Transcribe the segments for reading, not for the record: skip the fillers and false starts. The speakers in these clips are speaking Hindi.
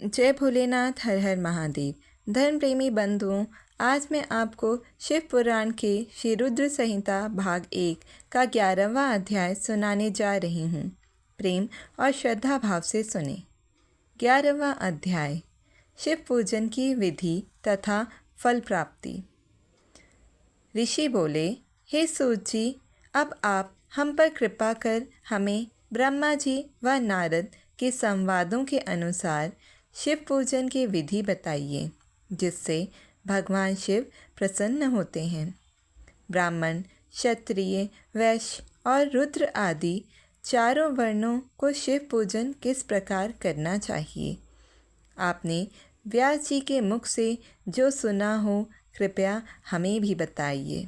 जय भोलेनाथ, हर हर महादेव। धर्म प्रेमी बंधुओं, आज मैं आपको शिव पुराण के श्री रुद्र संहिता भाग 1 का 11वां अध्याय सुनाने जा रही हूँ। प्रेम और श्रद्धा भाव से सुने। 11वां अध्याय, शिव पूजन की विधि तथा फल प्राप्ति। ऋषि बोले, हे सूत जी, अब आप हम पर कृपा कर हमें ब्रह्मा जी व नारद के संवादों के अनुसार शिव पूजन की विधि बताइए, जिससे भगवान शिव प्रसन्न होते हैं। ब्राह्मण, क्षत्रिय, वैश्य और रुद्र आदि चारों वर्णों को शिव पूजन किस प्रकार करना चाहिए, आपने व्यास जी के मुख से जो सुना हो, कृपया हमें भी बताइए।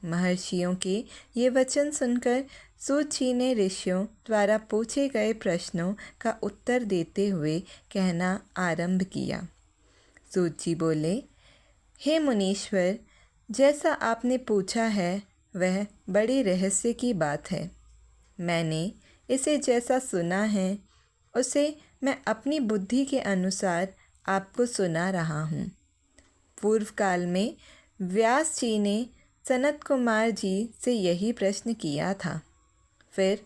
महर्षियों के ये वचन सुनकर सूत जी ने ऋषियों द्वारा पूछे गए प्रश्नों का उत्तर देते हुए कहना आरंभ किया। सूत जी बोले, हे मुनीश्वर, जैसा आपने पूछा है वह बड़े रहस्य की बात है। मैंने इसे जैसा सुना है उसे मैं अपनी बुद्धि के अनुसार आपको सुना रहा हूँ। पूर्व काल में व्यास जी ने सनत कुमार जी से यही प्रश्न किया था। फिर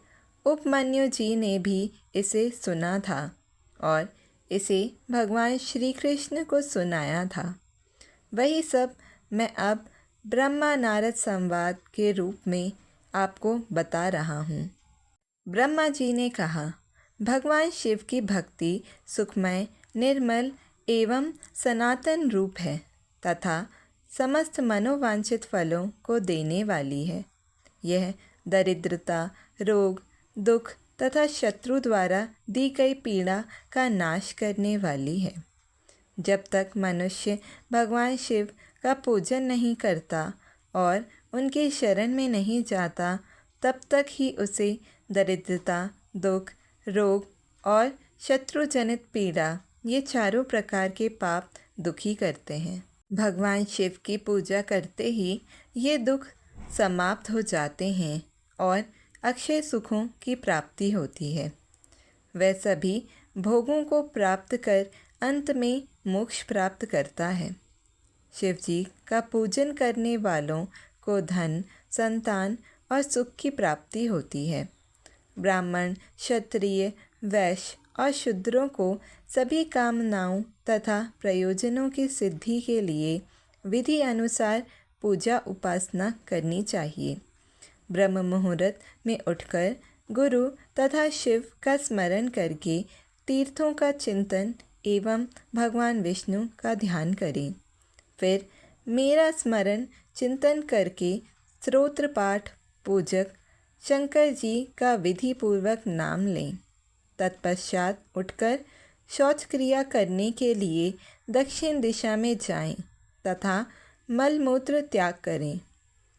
उपमन्यु जी ने भी इसे सुना था और इसे भगवान श्री कृष्ण को सुनाया था। वही सब मैं अब ब्रह्मा नारद संवाद के रूप में आपको बता रहा हूँ। ब्रह्मा जी ने कहा, भगवान शिव की भक्ति सुखमय, निर्मल एवं सनातन रूप है तथा समस्त मनोवांछित फलों को देने वाली है। यह दरिद्रता, रोग, दुख तथा शत्रु द्वारा दी गई पीड़ा का नाश करने वाली है। जब तक मनुष्य भगवान शिव का पूजन नहीं करता और उनके शरण में नहीं जाता, तब तक ही उसे दरिद्रता, दुख, रोग और शत्रुजनित पीड़ा, ये चारों प्रकार के पाप दुखी करते हैं। भगवान शिव की पूजा करते ही ये दुख समाप्त हो जाते हैं और अक्षय सुखों की प्राप्ति होती है। वह सभी भोगों को प्राप्त कर अंत में मोक्ष प्राप्त करता है। शिव जी का पूजन करने वालों को धन, संतान और सुख की प्राप्ति होती है। ब्राह्मण, क्षत्रिय, वैश्य और शूद्रों को सभी कामनाओं तथा प्रयोजनों की सिद्धि के लिए विधि अनुसार पूजा उपासना करनी चाहिए। ब्रह्म मुहूर्त में उठकर गुरु तथा शिव का स्मरण करके तीर्थों का चिंतन एवं भगवान विष्णु का ध्यान करें। फिर मेरा स्मरण चिंतन करके स्तोत्र पाठ पूजक शंकर जी का विधि पूर्वक नाम लें। तत्पश्चात उठकर शौच क्रिया करने के लिए दक्षिण दिशा में जाएं तथा मलमूत्र त्याग करें।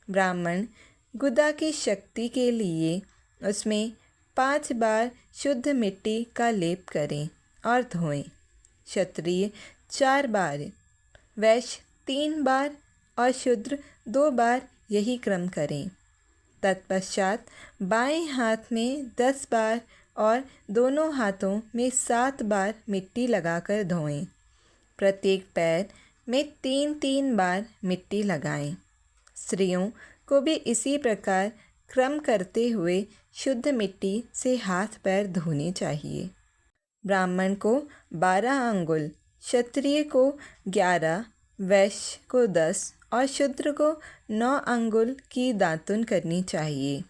ब्राह्मण गुदा की शक्ति के लिए उसमें 5 बार शुद्ध मिट्टी का लेप करें और धोएं। क्षत्रिय 4 बार, वैश्य 3 बार और शूद्र 2 बार यही क्रम करें। तत्पश्चात बाएं हाथ में 10 बार और दोनों हाथों में 7 बार मिट्टी लगाकर धोएं। प्रत्येक पैर में 3-3 बार मिट्टी लगाएं। स्त्रियों को भी इसी प्रकार क्रम करते हुए शुद्ध मिट्टी से हाथ पैर धोने चाहिए। ब्राह्मण को 12 अंगुल, क्षत्रिय को 11, वैश्य को 10 और शूद्र को 9 अंगुल की दातुन करनी चाहिए।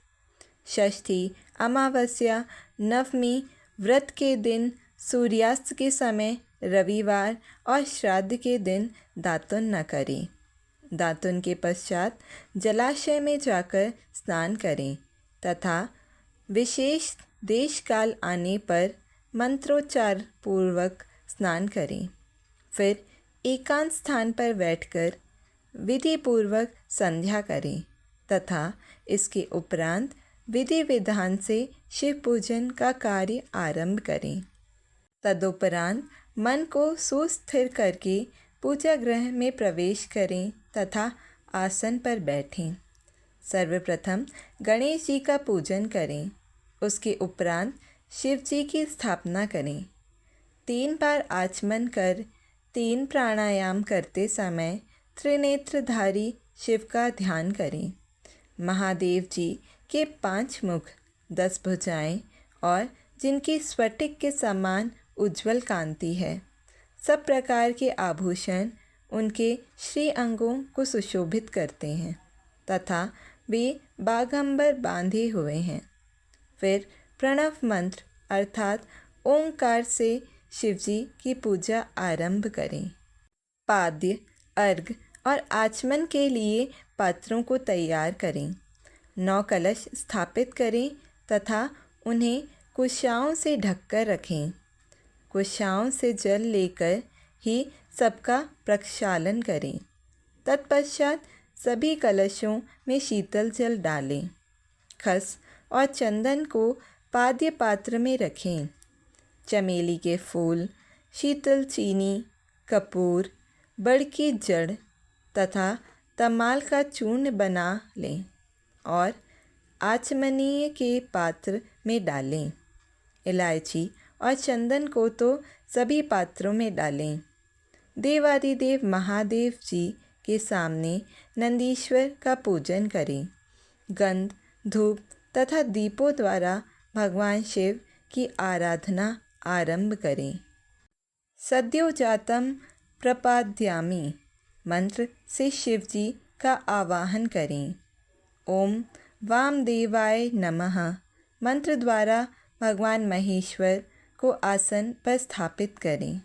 षष्ठी, अमावस्या, नवमी, व्रत के दिन, सूर्यास्त के समय, रविवार और श्राद्ध के दिन दातुन न करें। दातुन के पश्चात जलाशय में जाकर स्नान करें तथा विशेष देश काल आने पर मंत्रोच्चार पूर्वक स्नान करें। फिर एकांत स्थान पर बैठकर विधि पूर्वक संध्या करें तथा इसके उपरांत विधि विधान से शिव पूजन का कार्य आरंभ करें। तदुपरांत मन को सुस्थिर करके पूजा गृह में प्रवेश करें तथा आसन पर बैठें। सर्वप्रथम गणेश जी का पूजन करें। उसके उपरांत शिव जी की स्थापना करें। 3 बार आचमन कर 3 प्राणायाम करते समय त्रिनेत्रधारी शिव का ध्यान करें। महादेव जी के 5 मुख, 10 भुजाएं और जिनकी स्फटिक के समान उज्जवल कांति है। सब प्रकार के आभूषण उनके श्री अंगों को सुशोभित करते हैं तथा वे बागंबर बांधे हुए हैं। फिर प्रणव मंत्र अर्थात ओंकार से शिवजी की पूजा आरंभ करें। पाद्य, अर्घ और आचमन के लिए पात्रों को तैयार करें। 9 कलश स्थापित करें तथा उन्हें कुशाओं से ढककर रखें। कुशाओं से जल लेकर ही सबका प्रक्षालन करें। तत्पश्चात सभी कलशों में शीतल जल डालें। खस और चंदन को पाद्य पात्र में रखें। चमेली के फूल, शीतल चीनी, कपूर, बड़ की जड़ तथा तमाल का चूर्ण बना लें और आचमनीय के पात्र में डालें। इलायची और चंदन को तो सभी पात्रों में डालें। देवादिदेव महादेव जी के सामने नंदीश्वर का पूजन करें। गंध, धूप तथा दीपों द्वारा भगवान शिव की आराधना आरंभ करें। सद्योजातम प्रपाद्यामि मंत्र से शिवजी का आवाहन करें। ओम वामदेवाय नमः मंत्र द्वारा भगवान महेश्वर को आसन पर स्थापित करें।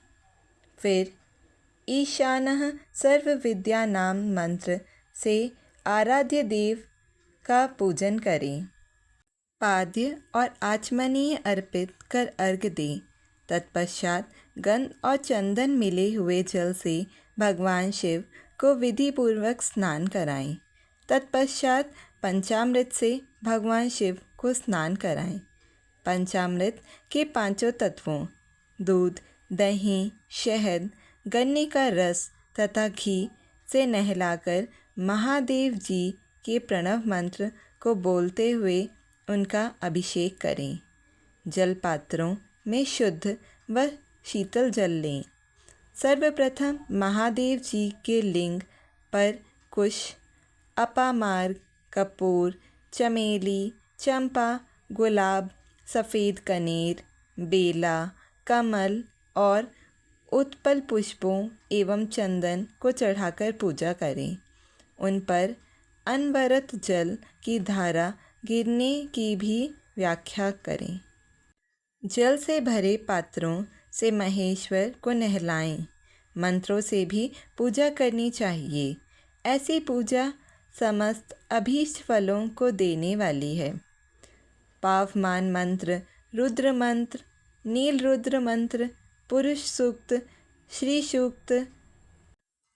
फिर ईशानः सर्व विद्या नाम मंत्र से आराध्य देव का पूजन करें। पाद्य और आचमनीय अर्पित कर अर्घ दें। तत्पश्चात गंध और चंदन मिले हुए जल से भगवान शिव को विधिपूर्वक स्नान कराएं। तत्पश्चात पंचामृत से भगवान शिव को स्नान कराएं। पंचामृत के 5 तत्वों दूध, दही, शहद, गन्ने का रस तथा घी से नहलाकर महादेव जी के प्रणव मंत्र को बोलते हुए उनका अभिषेक करें। जल पात्रों में शुद्ध व शीतल जल लें। सर्वप्रथम महादेव जी के लिंग पर कुश, अपामार्ग, कपूर, चमेली, चंपा, गुलाब, सफ़ेद कनेर, बेला, कमल और उत्पल पुष्पों एवं चंदन को चढ़ाकर पूजा करें। उन पर अनवरत जल की धारा गिरने की भी व्याख्या करें। जल से भरे पात्रों से महेश्वर को नहलाएं। मंत्रों से भी पूजा करनी चाहिए। ऐसी पूजा समस्त अभीष्ट फलों को देने वाली है। पावमान मंत्र, रुद्र मंत्र, नील रुद्र मंत्र, पुरुष सूक्त, श्री सूक्त,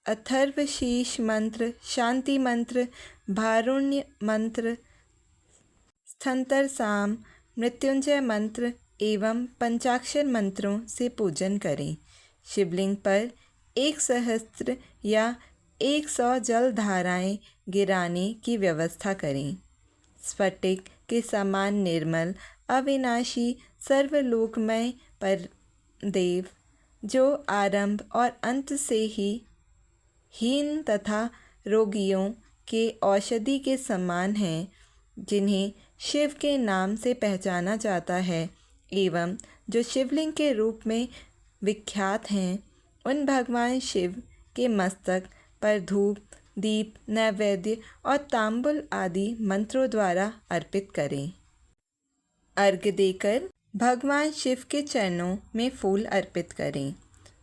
अथर्वशीष मंत्र, शांति मंत्र, भारुण्य मंत्र, स्थंतर साम, मृत्युंजय मंत्र एवं पंचाक्षर मंत्रों से पूजन करें। शिवलिंग पर 1 सहस्त्र या 100 जल धाराएं गिराने की व्यवस्था करें। स्फटिक के समान निर्मल, अविनाशी, सर्वलोकमय पर देव जो आरंभ और अंत से ही हीन तथा रोगियों के औषधि के समान हैं, जिन्हें शिव के नाम से पहचाना जाता है एवं जो शिवलिंग के रूप में विख्यात हैं, उन भगवान शिव के मस्तक पर धूप, दीप, नैवेद्य और तांबुल आदि मंत्रों द्वारा अर्पित करें। अर्घ्य देकर भगवान शिव के चरणों में फूल अर्पित करें।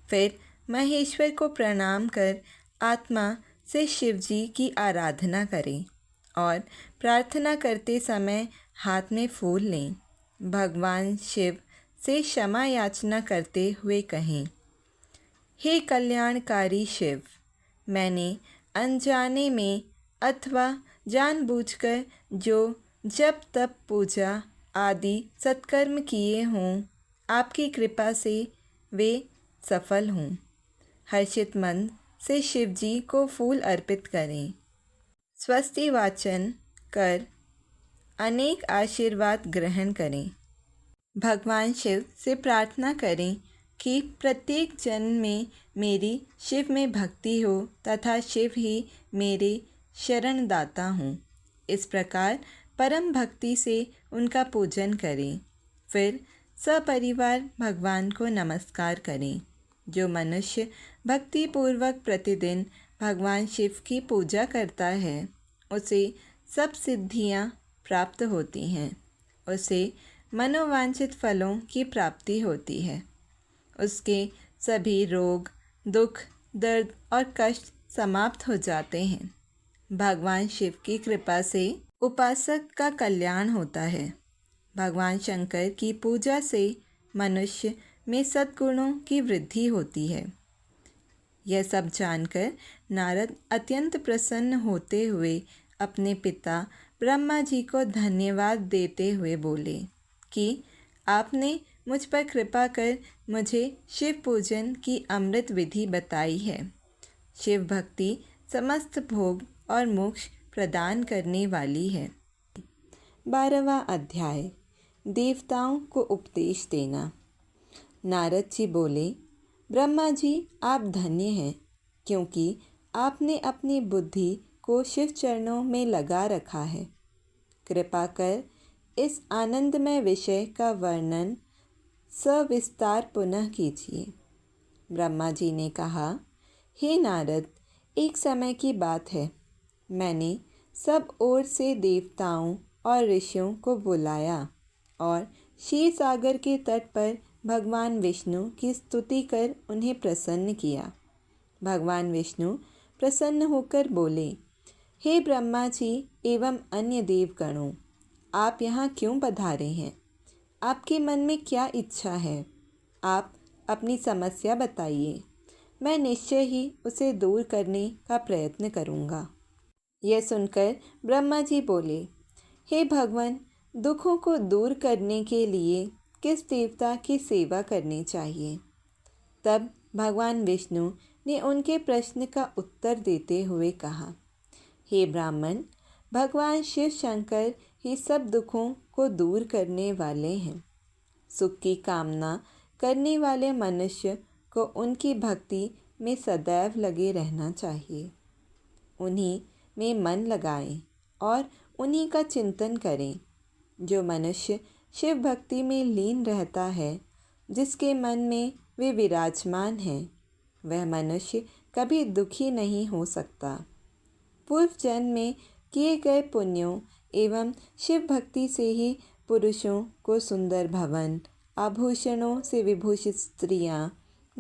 फिर महेश्वर को प्रणाम कर आत्मा से शिवजी की आराधना करें और प्रार्थना करते समय हाथ में फूल लें। भगवान शिव से क्षमा याचना करते हुए कहें, हे कल्याणकारी शिव, मैंने अनजाने में अथवा जानबूझकर जो जप तप पूजा आदि सत्कर्म किए हों, आपकी कृपा से वे सफल हों। हर्षित मन से शिवजी को फूल अर्पित करें। स्वस्ति वाचन कर अनेक आशीर्वाद ग्रहण करें। भगवान शिव से प्रार्थना करें, कि प्रत्येक जन्म में मेरी शिव में भक्ति हो तथा शिव ही मेरे शरणदाता हूँ। इस प्रकार परम भक्ति से उनका पूजन करें। फिर सपरिवार भगवान को नमस्कार करें। जो मनुष्य भक्तिपूर्वक प्रतिदिन भगवान शिव की पूजा करता है उसे सब सिद्धियाँ प्राप्त होती हैं। उसे मनोवांछित फलों की प्राप्ति होती है। उसके सभी रोग, दुख, दर्द और कष्ट समाप्त हो जाते हैं। भगवान शिव की कृपा से उपासक का कल्याण होता है। भगवान शंकर की पूजा से मनुष्य में सद्गुणों की वृद्धि होती है। यह सब जानकर नारद अत्यंत प्रसन्न होते हुए अपने पिता ब्रह्मा जी को धन्यवाद देते हुए बोले कि आपने मुझ पर कृपा कर मुझे शिव पूजन की अमृत विधि बताई है। शिव भक्ति समस्त भोग और मोक्ष प्रदान करने वाली है। 12वां अध्याय, देवताओं को उपदेश देना। नारद जी बोले, ब्रह्मा जी आप धन्य हैं, क्योंकि आपने अपनी बुद्धि को शिव चरणों में लगा रखा है। कृपा कर इस आनंदमय विषय का वर्णन सविस्तार पुनः कीजिए। ब्रह्मा जी ने कहा, हे नारद, एक समय की बात है। मैंने सब ओर से देवताओं और ऋषियों को बुलाया और क्षीर सागर के तट पर भगवान विष्णु की स्तुति कर उन्हें प्रसन्न किया। भगवान विष्णु प्रसन्न होकर बोले, हे ब्रह्मा जी एवं अन्य देवगणों, आप यहाँ क्यों पधारे हैं? आपके मन में क्या इच्छा है? आप अपनी समस्या बताइए। मैं निश्चय ही उसे दूर करने का प्रयत्न करूँगा। यह सुनकर ब्रह्मा जी बोले, हे भगवान, दुखों को दूर करने के लिए किस देवता की सेवा करनी चाहिए? तब भगवान विष्णु ने उनके प्रश्न का उत्तर देते हुए कहा, हे ब्राह्मण, भगवान शिव शंकर ही सब दुखों को दूर करने वाले हैं। सुख की कामना करने वाले मनुष्य को उनकी भक्ति में सदैव लगे रहना चाहिए। उन्हीं में मन लगाएं और उन्हीं का चिंतन करें। जो मनुष्य शिव भक्ति में लीन रहता है, जिसके मन में वे विराजमान हैं, वह मनुष्य कभी दुखी नहीं हो सकता। पूर्व जन्म में किए गए पुण्यों एवं शिव भक्ति से ही पुरुषों को सुंदर भवन, आभूषणों से विभूषित स्त्रियां,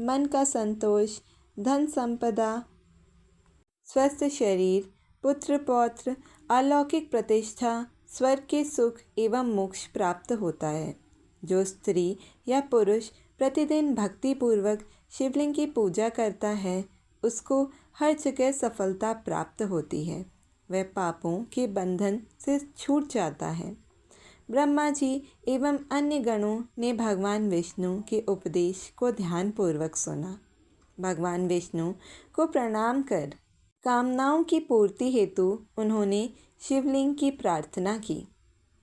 मन का संतोष, धन संपदा, स्वस्थ शरीर, पुत्र पौत्र, अलौकिक प्रतिष्ठा, स्वर्ग के सुख एवं मोक्ष प्राप्त होता है। जो स्त्री या पुरुष प्रतिदिन भक्तिपूर्वक शिवलिंग की पूजा करता है, उसको हर जगह सफलता प्राप्त होती है। वह पापों के बंधन से छूट जाता है। ब्रह्मा जी एवं अन्य गणों ने भगवान विष्णु के उपदेश को ध्यानपूर्वक सुना। भगवान विष्णु को प्रणाम कर कामनाओं की पूर्ति हेतु उन्होंने शिवलिंग की प्रार्थना की।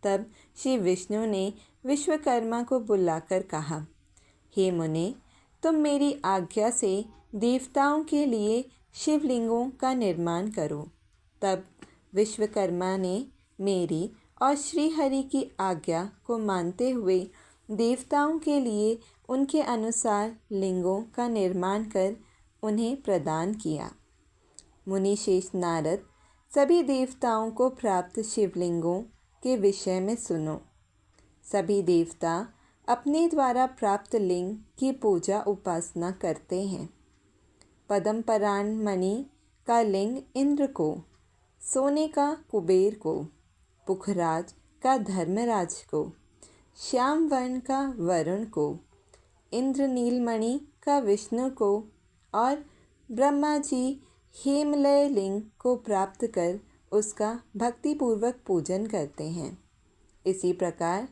तब श्री विष्णु ने विश्वकर्मा को बुलाकर कहा, हे मुने, तुम मेरी आज्ञा से देवताओं के लिए शिवलिंगों का निर्माण करो। तब विश्वकर्मा ने मेरी और श्री हरि की आज्ञा को मानते हुए देवताओं के लिए उनके अनुसार लिंगों का निर्माण कर उन्हें प्रदान किया। मुनि शेष नारद, सभी देवताओं को प्राप्त शिवलिंगों के विषय में सुनो। सभी देवता अपने द्वारा प्राप्त लिंग की पूजा उपासना करते हैं। पद्मपराण मणि का लिंग इंद्र को, सोने का कुबेर को, पुखराज का धर्मराज को, श्याम वर्ण का वरुण को, इंद्रनीलमणि का विष्णु को और ब्रह्मा जी हेमलय लिंग को प्राप्त कर उसका भक्तिपूर्वक पूजन करते हैं। इसी प्रकार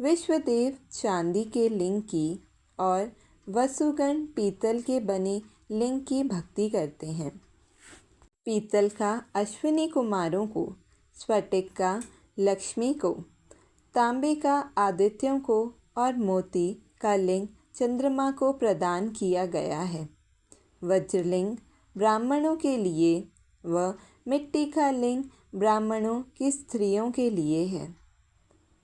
विश्वदेव चांदी के लिंग की और वसुगण पीतल के बने लिंग की भक्ति करते हैं। पीतल का अश्विनी कुमारों को, स्फटिक का लक्ष्मी को, तांबे का आदित्यों को और मोती का लिंग चंद्रमा को प्रदान किया गया है। वज्रलिंग ब्राह्मणों के लिए व मिट्टी का लिंग ब्राह्मणों की स्त्रियों के लिए है।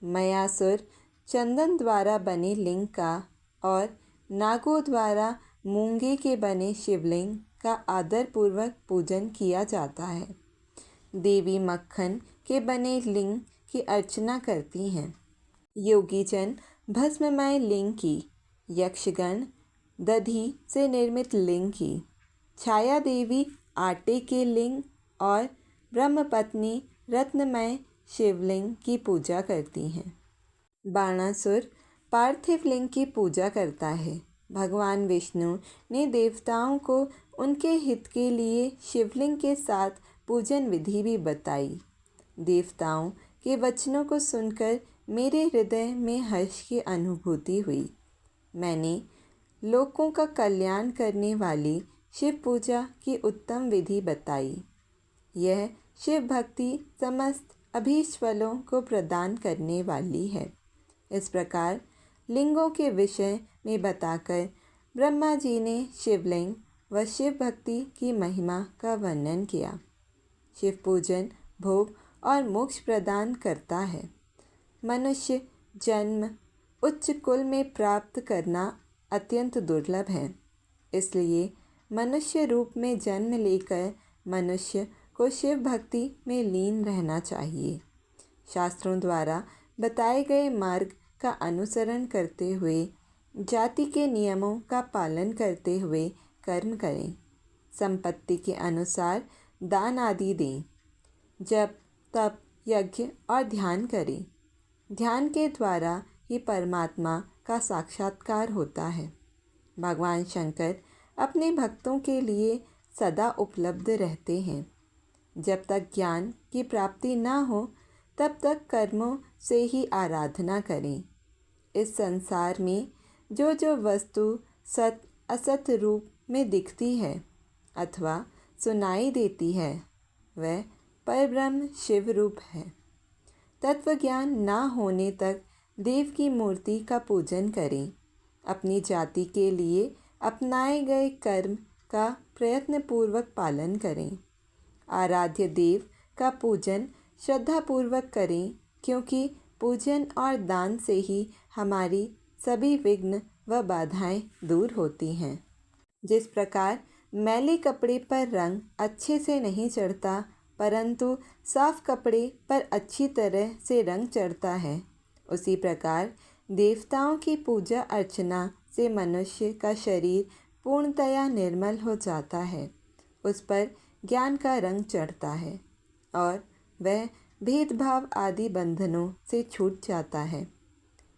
मयासुर चंदन द्वारा बने लिंग का और नागों द्वारा मूंगे के बने शिवलिंग का आदरपूर्वक पूजन किया जाता है। देवी मक्खन के बने लिंग की अर्चना करती हैं। योगीजन भस्ममय लिंग की, यक्षगण दधि से निर्मित लिंग की, छाया देवी आटे के लिंग और ब्रह्मपत्नी रत्नमय शिवलिंग की पूजा करती हैं। बाणासुर पार्थिव लिंग की पूजा करता है। भगवान विष्णु ने देवताओं को उनके हित के लिए शिवलिंग के साथ पूजन विधि भी बताई। देवताओं के वचनों को सुनकर मेरे हृदय में हर्ष की अनुभूति हुई। मैंने लोगों का कल्याण करने वाली शिव पूजा की उत्तम विधि बताई। यह शिव भक्ति समस्त अभीष्ट फलों को प्रदान करने वाली है। इस प्रकार लिंगों के विषय में बताकर ब्रह्मा जी ने शिवलिंग व शिव भक्ति की महिमा का वर्णन किया। शिव पूजन भोग और मोक्ष प्रदान करता है। मनुष्य जन्म उच्च कुल में प्राप्त करना अत्यंत दुर्लभ है। इसलिए मनुष्य रूप में जन्म लेकर मनुष्य को शिव भक्ति में लीन रहना चाहिए। शास्त्रों द्वारा बताए गए मार्ग का अनुसरण करते हुए जाति के नियमों का पालन करते हुए कर्म करें। संपत्ति के अनुसार दान आदि दें। जप तप यज्ञ और ध्यान करें। ध्यान के द्वारा ही परमात्मा का साक्षात्कार होता है। भगवान शंकर अपने भक्तों के लिए सदा उपलब्ध रहते हैं। जब तक ज्ञान की प्राप्ति न हो तब तक कर्मों से ही आराधना करें। इस संसार में जो जो वस्तु सत असत रूप में दिखती है अथवा सुनाई देती है वह परब्रह्म शिव रूप है। तत्व ज्ञान न होने तक देव की मूर्ति का पूजन करें। अपनी जाति के लिए अपनाए गए कर्म का प्रयत्नपूर्वक पालन करें। आराध्य देव का पूजन श्रद्धापूर्वक करें, क्योंकि पूजन और दान से ही हमारी सभी विघ्न व बाधाएं दूर होती हैं। जिस प्रकार मैले कपड़े पर रंग अच्छे से नहीं चढ़ता परंतु साफ कपड़े पर अच्छी तरह से रंग चढ़ता है, उसी प्रकार देवताओं की पूजा अर्चना से मनुष्य का शरीर पूर्णतया निर्मल हो जाता है। उस पर ज्ञान का रंग चढ़ता है और वह भेदभाव आदि बंधनों से छूट जाता है।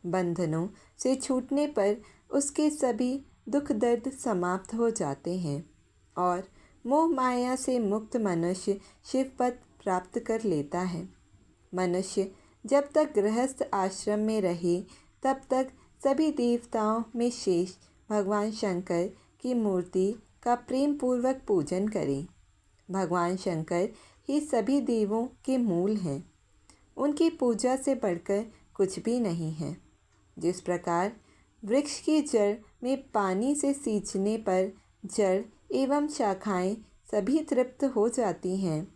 बंधनों से छूटने पर उसके सभी दुख दर्द समाप्त हो जाते हैं और मोह माया से मुक्त मनुष्य शिव पद प्राप्त कर लेता है। मनुष्य जब तक गृहस्थ आश्रम में रहे तब तक सभी देवताओं में शेष भगवान शंकर की मूर्ति का प्रेम पूर्वक पूजन करें। भगवान शंकर ही सभी देवों के मूल हैं। उनकी पूजा से बढ़कर कुछ भी नहीं है। जिस प्रकार वृक्ष की जड़ में पानी से सींचने पर जड़ एवं शाखाएं सभी तृप्त हो जाती हैं,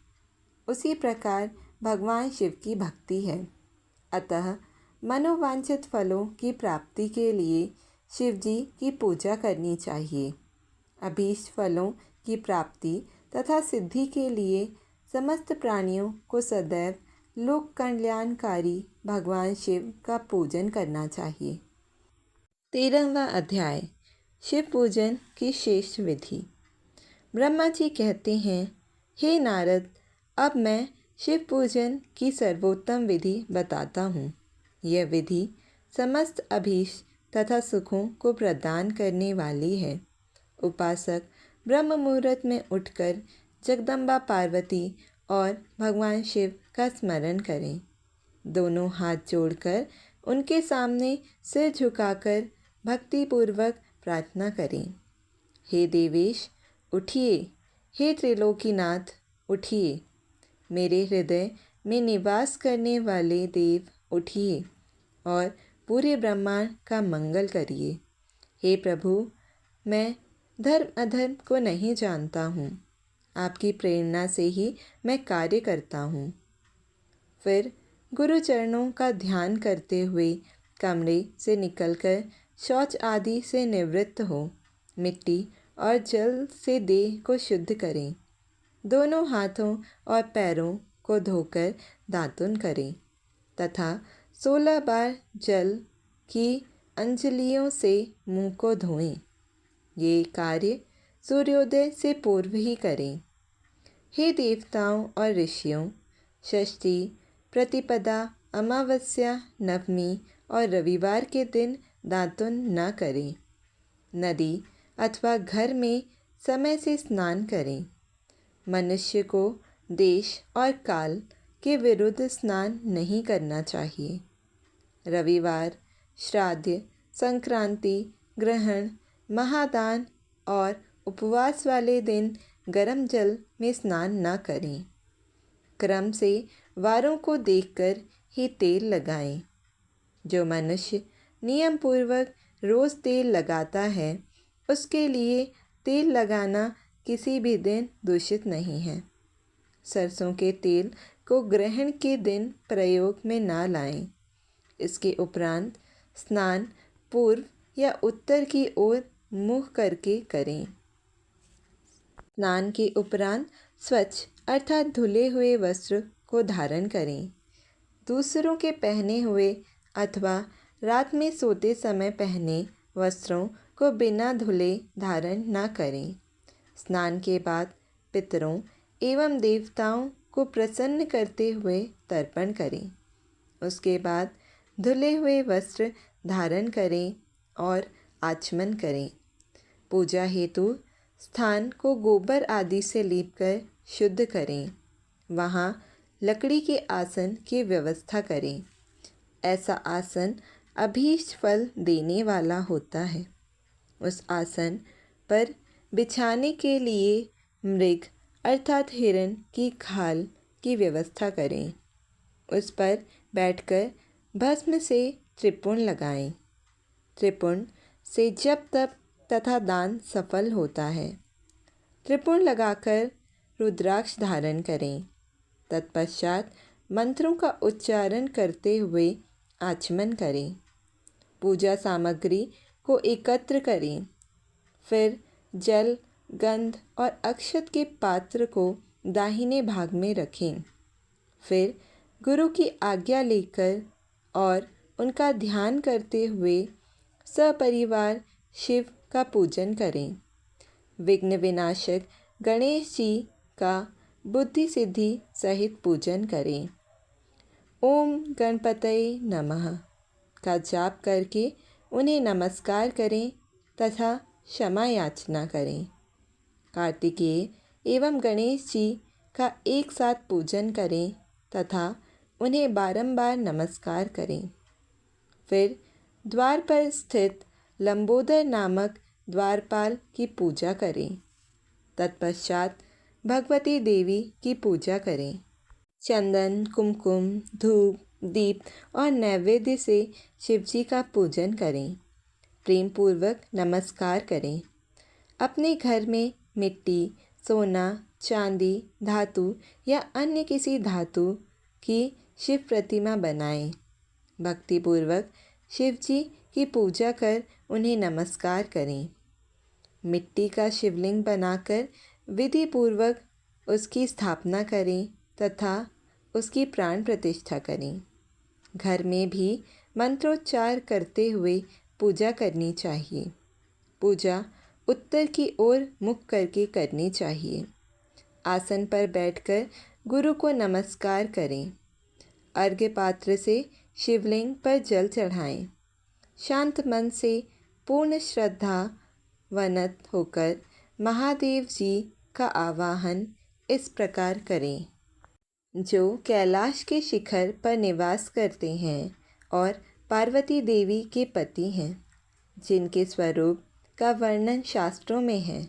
उसी प्रकार भगवान शिव की भक्ति है। अतः मनोवांछित फलों की प्राप्ति के लिए शिव जी की पूजा करनी चाहिए। अभीष्ट फलों की प्राप्ति तथा सिद्धि के लिए समस्त प्राणियों को सदैव लोक कल्याणकारी भगवान शिव का पूजन करना चाहिए। 13वां अध्याय शिव पूजन की श्रेष्ठ विधि। ब्रह्मा जी कहते हैं, हे नारद, अब मैं शिव पूजन की सर्वोत्तम विधि बताता हूँ। यह विधि समस्त अभीष्ट तथा सुखों को प्रदान करने वाली है। उपासक ब्रह्म मुहूर्त में उठकर जगदम्बा पार्वती और भगवान शिव का स्मरण करें। दोनों हाथ जोड़कर उनके सामने सिर झुकाकर भक्तिपूर्वक प्रार्थना करें। हे देवेश उठिए, हे त्रिलोकीनाथ उठिए, मेरे हृदय में निवास करने वाले देव उठिए और पूरे ब्रह्मांड का मंगल करिए। हे प्रभु, मैं धर्म अधर्म को नहीं जानता हूँ। आपकी प्रेरणा से ही मैं कार्य करता हूँ। फिर गुरु चरणों का ध्यान करते हुए कमरे से निकलकर शौच आदि से निवृत्त हो मिट्टी और जल से देह को शुद्ध करें। दोनों हाथों और पैरों को धोकर दातुन करें तथा 16 बार जल की अंजलियों से मुंह को धोएं। ये कार्य सूर्योदय से पूर्व ही करें। हे देवताओं और ऋषियों, षष्ठी, प्रतिपदा, अमावस्या, नवमी और रविवार के दिन दातुन न करें। नदी अथवा घर में समय से स्नान करें। मनुष्य को देश और काल के विरुद्ध स्नान नहीं करना चाहिए। रविवार, श्राद्ध, संक्रांति, ग्रहण, महादान और उपवास वाले दिन गर्म जल में स्नान न करें। क्रम से वारों को देखकर ही तेल लगाएं। जो मनुष्य नियम पूर्वक रोज़ तेल लगाता है, उसके लिए तेल लगाना किसी भी दिन दूषित नहीं है। सरसों के तेल को ग्रहण के दिन प्रयोग में ना लाएं। इसके उपरांत स्नान पूर्व या उत्तर की ओर मुँह करके करें। स्नान के उपरांत स्वच्छ अर्थात धुले हुए वस्त्र को धारण करें। दूसरों के पहने हुए अथवा रात में सोते समय पहने वस्त्रों को बिना धुले धारण न करें। स्नान के बाद पितरों एवं देवताओं को प्रसन्न करते हुए तर्पण करें। उसके बाद धुले हुए वस्त्र धारण करें और आचमन करें। पूजा हेतु स्थान को गोबर आदि से लीपकर शुद्ध करें। वहाँ लकड़ी के आसन की व्यवस्था करें। ऐसा आसन अभीष्ट फल देने वाला होता है। उस आसन पर बिछाने के लिए मृग अर्थात हिरण की खाल की व्यवस्था करें। उस पर बैठकर भस्म से त्रिपुण लगाएं। त्रिपुण से जप तप तथा दान सफल होता है। त्रिपुण लगाकर रुद्राक्ष धारण करें। तत्पश्चात मंत्रों का उच्चारण करते हुए आचमन करें। पूजा सामग्री को एकत्र करें। फिर जल, गंध और अक्षत के पात्र को दाहिने भाग में रखें। फिर गुरु की आज्ञा लेकर और उनका ध्यान करते हुए सपरिवार शिव का पूजन करें। विघ्न विनाशक गणेश जी का बुद्धि सिद्धि सहित पूजन करें। ओम गणपतये नमः का जाप करके उन्हें नमस्कार करें तथा क्षमा याचना करें। कार्तिकेय एवं गणेश जी का एक साथ पूजन करें तथा उन्हें बारंबार नमस्कार करें। फिर द्वार पर स्थित लंबोदर नामक द्वारपाल की पूजा करें। तत्पश्चात भगवती देवी की पूजा करें। चंदन, कुमकुम, धूप, दीप और नैवेद्य से शिवजी का पूजन करें। प्रेम पूर्वक नमस्कार करें। अपने घर में मिट्टी, सोना, चांदी, धातु या अन्य किसी धातु की शिव प्रतिमा बनाएं। भक्तिपूर्वक शिवजी की पूजा कर उन्हें नमस्कार करें। मिट्टी का शिवलिंग बनाकर विधि पूर्वक उसकी स्थापना करें तथा उसकी प्राण प्रतिष्ठा करें। घर में भी मंत्रोच्चार करते हुए पूजा करनी चाहिए। पूजा उत्तर की ओर मुख करके करनी चाहिए। आसन पर बैठकर गुरु को नमस्कार करें। अर्घ्य पात्र से शिवलिंग पर जल चढ़ाएं। शांत मन से पूर्ण श्रद्धा वनत होकर महादेव जी का आवाहन इस प्रकार करें। जो कैलाश के शिखर पर निवास करते हैं और पार्वती देवी के पति हैं, जिनके स्वरूप का वर्णन शास्त्रों में है,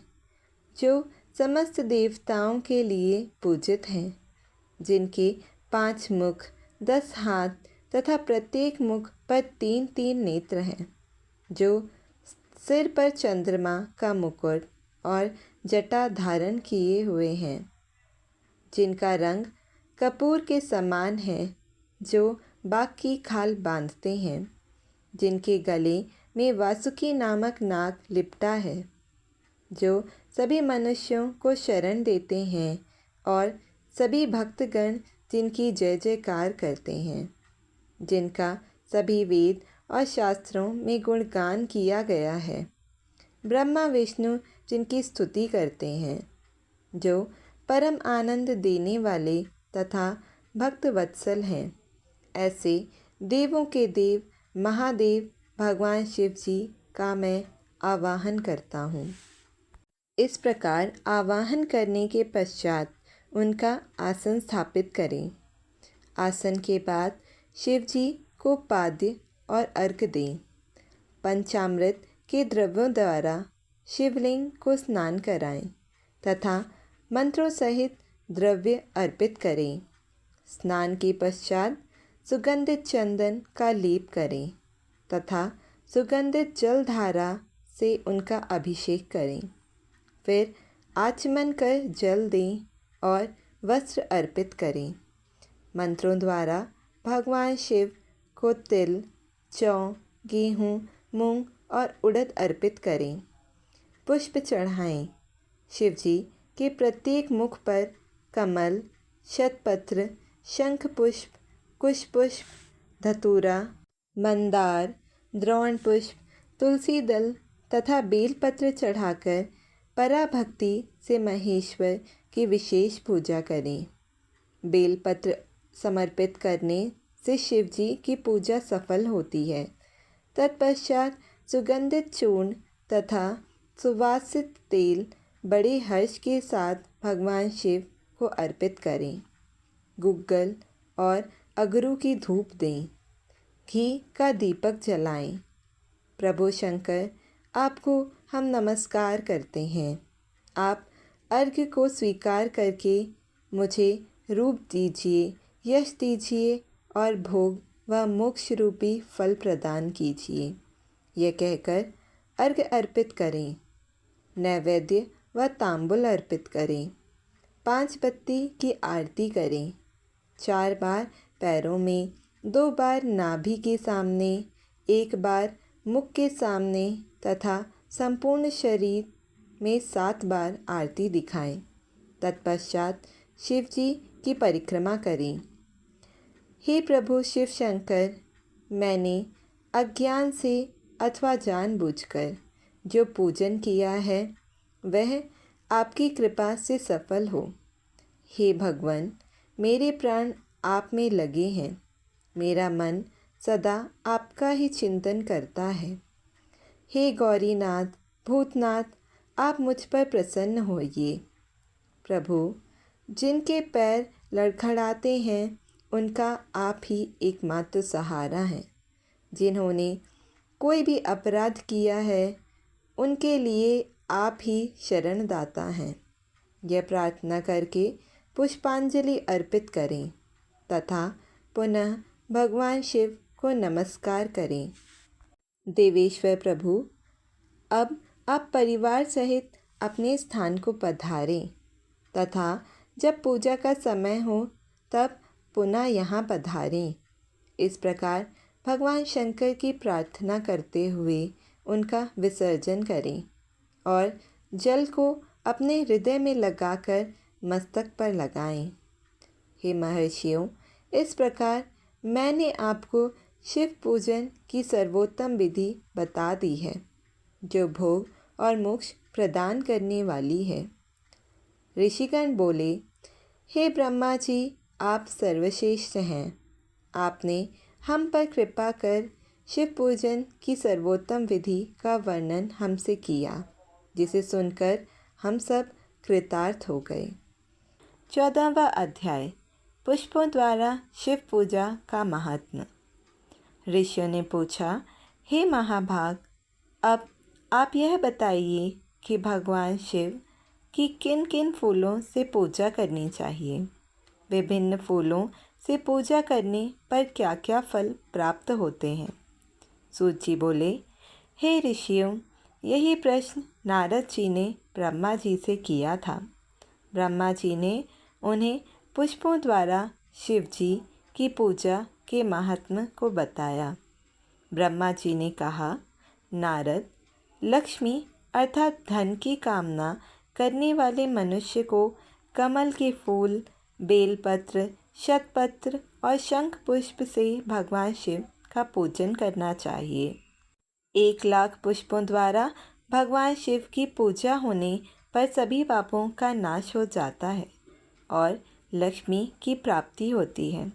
जो समस्त देवताओं के लिए पूजित हैं, जिनके 5 मुख, 10 हाथ तथा प्रत्येक मुख पर 3-3 नेत्र हैं, जो सिर पर चंद्रमा का मुकुट और जटा धारण किए हुए हैं, जिनका रंग कपूर के समान है, जो बाघ की खाल बांधते हैं, जिनके गले में वासुकी नामक नाग लिपटा है, जो सभी मनुष्यों को शरण देते हैं और सभी भक्तगण जिनकी जय जयकार करते हैं, जिनका सभी वेद और शास्त्रों में गुणगान किया गया है। ब्रह्मा विष्णु जिनकी स्तुति करते हैं, जो परम आनंद देने वाले तथा भक्त वत्सल हैं। ऐसे देवों के देव महादेव भगवान शिव जी का मैं आवाहन करता हूँ। इस प्रकार आवाहन करने के पश्चात उनका आसन स्थापित करें। आसन के बाद शिव जी को पाद्य और अर्घ्य दें। पंचामृत के द्रव्यों द्वारा शिवलिंग को स्नान कराएं तथा मंत्रों सहित द्रव्य अर्पित करें। स्नान के पश्चात सुगंधित चंदन का लेप करें तथा सुगंधित जलधारा से उनका अभिषेक करें। फिर आचमन कर जल दें और वस्त्र अर्पित करें। मंत्रों द्वारा भगवान शिव को तिल, जौ, गेहूँ, मूंग और उड़द अर्पित करें। पुष्प चढ़ाएं। शिव जी के प्रत्येक मुख पर कमल, शतपत्र, शंख पुष्प, कुश पुष्प, धतूरा, मंदार, द्रोण पुष्प, तुलसी दल तथा बेलपत्र चढ़ाकर पराभक्ति से महेश्वर की विशेष पूजा करें। बेलपत्र समर्पित करने से शिव जी की पूजा सफल होती है। तत्पश्चात सुगंधित चूर्ण तथा सुवासित तेल बड़े हर्ष के साथ भगवान शिव को अर्पित करें। गुग्गल और अगरू की धूप दें। घी का दीपक जलाएं। प्रभु शंकर, आपको हम नमस्कार करते हैं। आप अर्घ्य को स्वीकार करके मुझे रूप दीजिए, यश दीजिए और भोग व मोक्ष रूपी फल प्रदान कीजिए। यह कहकर अर्घ्य अर्पित करें। नैवेद्य व तांबुल अर्पित करें। 5 बत्ती की आरती करें। 4 बार पैरों में, 2 बार नाभि के सामने, 1 बार मुख के सामने तथा संपूर्ण शरीर में 7 बार आरती दिखाएं। तत्पश्चात शिव जी की परिक्रमा करें। हे प्रभु शिव शंकर, मैंने अज्ञान से अथवा जानबूझकर जो पूजन किया है वह आपकी कृपा से सफल हो। हे भगवान, मेरे प्राण आप में लगे हैं। मेरा मन सदा आपका ही चिंतन करता है। हे गौरीनाथ, भूतनाथ, आप मुझ पर प्रसन्न होइए। प्रभु, जिनके पैर लड़खड़ाते हैं उनका आप ही एकमात्र सहारा है। जिन्होंने कोई भी अपराध किया है उनके लिए आप ही शरणदाता हैं। यह प्रार्थना करके पुष्पांजलि अर्पित करें तथा पुनः भगवान शिव को नमस्कार करें। देवेश्वर प्रभु, अब आप परिवार सहित अपने स्थान को पधारें तथा जब पूजा का समय हो तब पुनः यहाँ पधारें। इस प्रकार भगवान शंकर की प्रार्थना करते हुए उनका विसर्जन करें और जल को अपने हृदय में लगाकर मस्तक पर लगाएं। हे महर्षियों, इस प्रकार मैंने आपको शिव पूजन की सर्वोत्तम विधि बता दी है, जो भोग और मोक्ष प्रदान करने वाली है। ऋषिगण बोले, हे ब्रह्मा जी, आप सर्वश्रेष्ठ हैं। आपने हम पर कृपा कर शिव पूजन की सर्वोत्तम विधि का वर्णन हमसे किया, जिसे सुनकर हम सब कृतार्थ हो गए। 14वां अध्याय, पुष्पों द्वारा शिव पूजा का महात्म्य। ऋषियों ने पूछा, हे महाभाग, अब आप यह बताइए कि भगवान शिव की किन किन फूलों से पूजा करनी चाहिए। विभिन्न फूलों से पूजा करने पर क्या क्या फल प्राप्त होते हैं। सूत जी बोले, हे ऋषियों, यही प्रश्न नारद जी ने ब्रह्मा जी से किया था। ब्रह्मा जी ने उन्हें पुष्पों द्वारा शिव जी की पूजा के महात्म्य को बताया। ब्रह्मा जी ने कहा, नारद, लक्ष्मी अर्थात धन की कामना करने वाले मनुष्य को कमल के फूल, बेलपत्र, शतपत्र और शंख पुष्प से भगवान शिव का पूजन करना चाहिए। 1,00,000 पुष्पों द्वारा भगवान शिव की पूजा होने पर सभी पापों का नाश हो जाता है और लक्ष्मी की प्राप्ति होती है।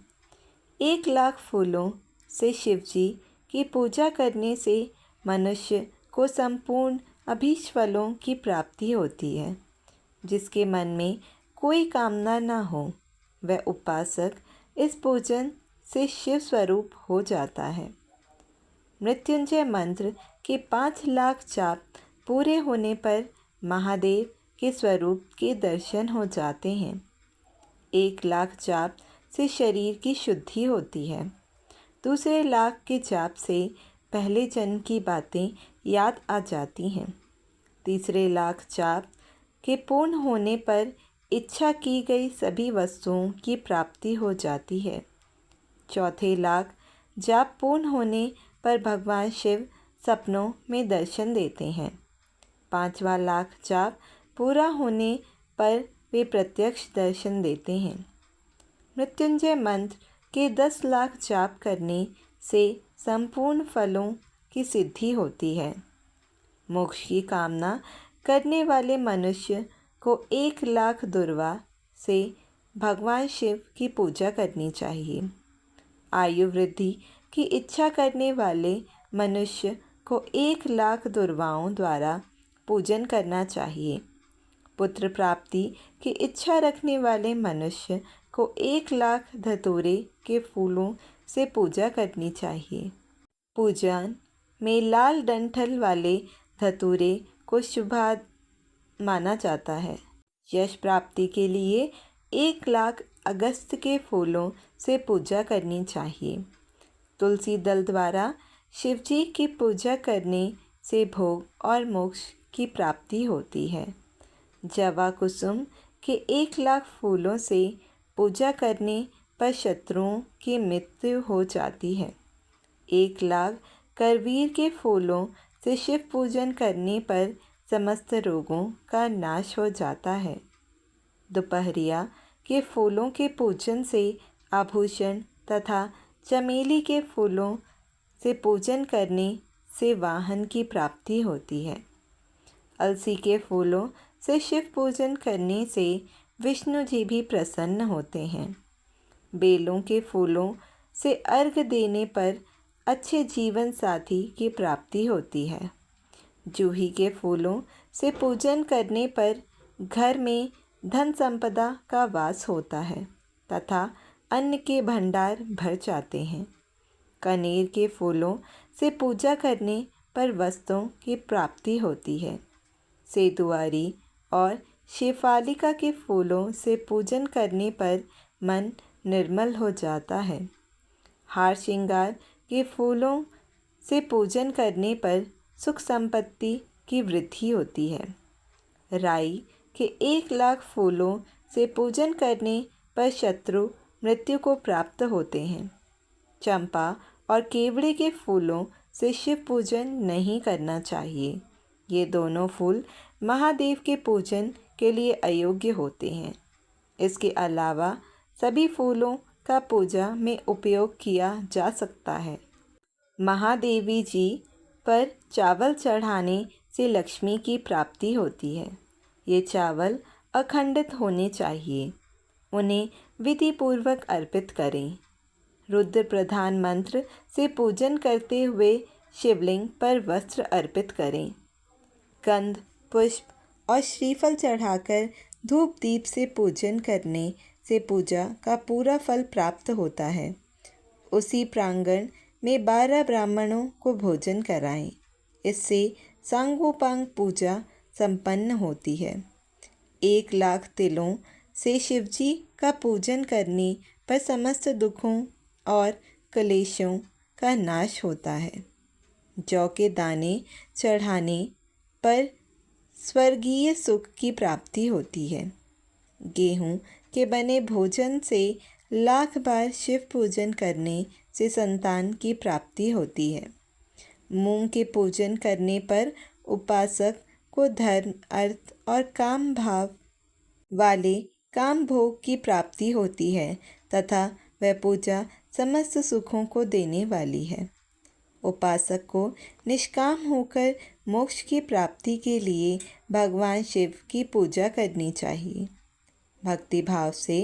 1,00,000 फूलों से शिव जी की पूजा करने से मनुष्य को संपूर्ण अभीष्टफलों की प्राप्ति होती है। जिसके मन में कोई कामना न हो, वह उपासक इस पूजन से शिव स्वरूप हो जाता है। मृत्युंजय मंत्र के 5,00,000 जाप पूरे होने पर महादेव के स्वरूप के दर्शन हो जाते हैं। 1,00,000 जाप से शरीर की शुद्धि होती है। दूसरे लाख के जाप से पहले जन्म की बातें याद आ जाती हैं। तीसरे लाख जाप के पूर्ण होने पर इच्छा की गई सभी वस्तुओं की प्राप्ति हो जाती है। चौथे लाख जाप पूर्ण होने पर भगवान शिव सपनों में दर्शन देते हैं। 5वां लाख जाप पूरा होने पर वे प्रत्यक्ष दर्शन देते हैं। मृत्युंजय मंत्र के 10,00,000 जाप करने से संपूर्ण फलों की सिद्धि होती है। मोक्ष की कामना करने वाले मनुष्य को 1,00,000 दुर्वा से भगवान शिव की पूजा करनी चाहिए। आयु वृद्धि की इच्छा करने वाले मनुष्य को 1,00,000 दुर्वाओं द्वारा पूजन करना चाहिए। पुत्र प्राप्ति की इच्छा रखने वाले मनुष्य को 1,00,000 धतूरे के फूलों से पूजा करनी चाहिए। पूजन में लाल डंठल वाले धतूरे को शुभाद माना जाता है। यश प्राप्ति के लिए 1,00,000 अगस्त के फूलों से पूजा करनी चाहिए। तुलसी दल द्वारा शिवजी की पूजा करने से भोग और मोक्ष की प्राप्ति होती है। जवा कुसुम के 1,00,000 फूलों से पूजा करने पर शत्रुओं की मृत्यु हो जाती है। 1,00,000 करवीर के फूलों से शिव पूजन करने पर समस्त रोगों का नाश हो जाता है। दोपहरिया के फूलों के पूजन से आभूषण तथा चमेली के फूलों से पूजन करने से वाहन की प्राप्ति होती है। अलसी के फूलों से शिव पूजन करने से विष्णु जी भी प्रसन्न होते हैं। बेलों के फूलों से अर्घ देने पर अच्छे जीवन साथी की प्राप्ति होती है। जूही के फूलों से पूजन करने पर घर में धन संपदा का वास होता है तथा अन्न के भंडार भर जाते हैं। कनेर के फूलों से पूजा करने पर वस्तुओं की प्राप्ति होती है। सेतुआरी और शेफालिका के फूलों से पूजन करने पर मन निर्मल हो जाता है। हार श्रृंगार के फूलों से पूजन करने पर सुख संपत्ति की वृद्धि होती है। राई के 1,00,000 फूलों से पूजन करने पर शत्रु मृत्यु को प्राप्त होते हैं। चंपा और केवड़े के फूलों से शिव पूजन नहीं करना चाहिए। ये दोनों फूल महादेव के पूजन के लिए अयोग्य होते हैं। इसके अलावा सभी फूलों का पूजा में उपयोग किया जा सकता है। महादेवी जी पर चावल चढ़ाने से लक्ष्मी की प्राप्ति होती है। ये चावल अखंडित होने चाहिए। उन्हें विधि पूर्वक अर्पित करें। रुद्र प्रधान मंत्र से पूजन करते हुए शिवलिंग पर वस्त्र अर्पित करें। गंध, पुष्प और श्रीफल चढ़ाकर धूप दीप से पूजन करने से पूजा का पूरा फल प्राप्त होता है। उसी प्रांगण में 12 ब्राह्मणों को भोजन कराएं। इससे सांगोपांग पूजा संपन्न होती है। 1,00,000 तिलों से शिवजी का पूजन करने पर समस्त दुखों और क्लेशों का नाश होता है। जौ के दाने चढ़ाने पर स्वर्गीय सुख की प्राप्ति होती है। गेहूँ के बने भोजन से लाख बार शिव पूजन करने से संतान की प्राप्ति होती है। मूंग के पूजन करने पर उपासक को धर्म, अर्थ और काम भाव वाले काम भोग की प्राप्ति होती है तथा वह पूजा समस्त सुखों को देने वाली है। उपासक को निष्काम होकर मोक्ष की प्राप्ति के लिए भगवान शिव की पूजा करनी चाहिए। भक्ति भाव से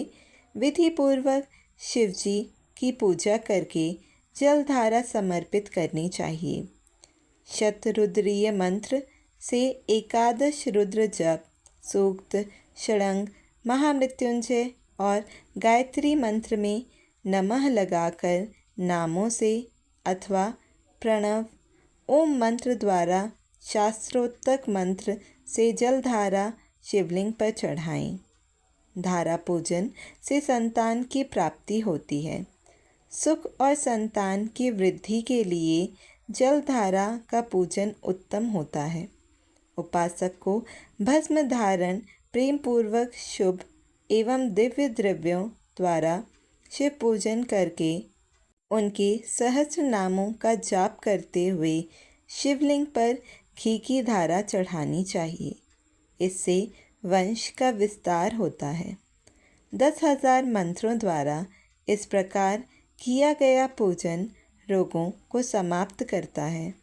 विधि पूर्वक शिव जी की पूजा करके जलधारा समर्पित करनी चाहिए। शतरुद्रीय मंत्र से एकादश रुद्र जप, सूक्त, षडंग, महामृत्युंजय और गायत्री मंत्र में नमः लगाकर नामों से अथवा प्रणव ओम मंत्र द्वारा शास्त्रोक्त मंत्र से जलधारा शिवलिंग पर चढ़ाएं। धारा पूजन से संतान की प्राप्ति होती है। सुख और संतान की वृद्धि के लिए जलधारा का पूजन उत्तम होता है। उपासक को भस्म धारण प्रेम पूर्वक शुभ एवं दिव्य द्रव्यों द्वारा शिव पूजन करके उनके सहस्र नामों का जाप करते हुए शिवलिंग पर घी की धारा चढ़ानी चाहिए। इससे वंश का विस्तार होता है। 10,000 मंत्रों द्वारा इस प्रकार किया गया पूजन रोगों को समाप्त करता है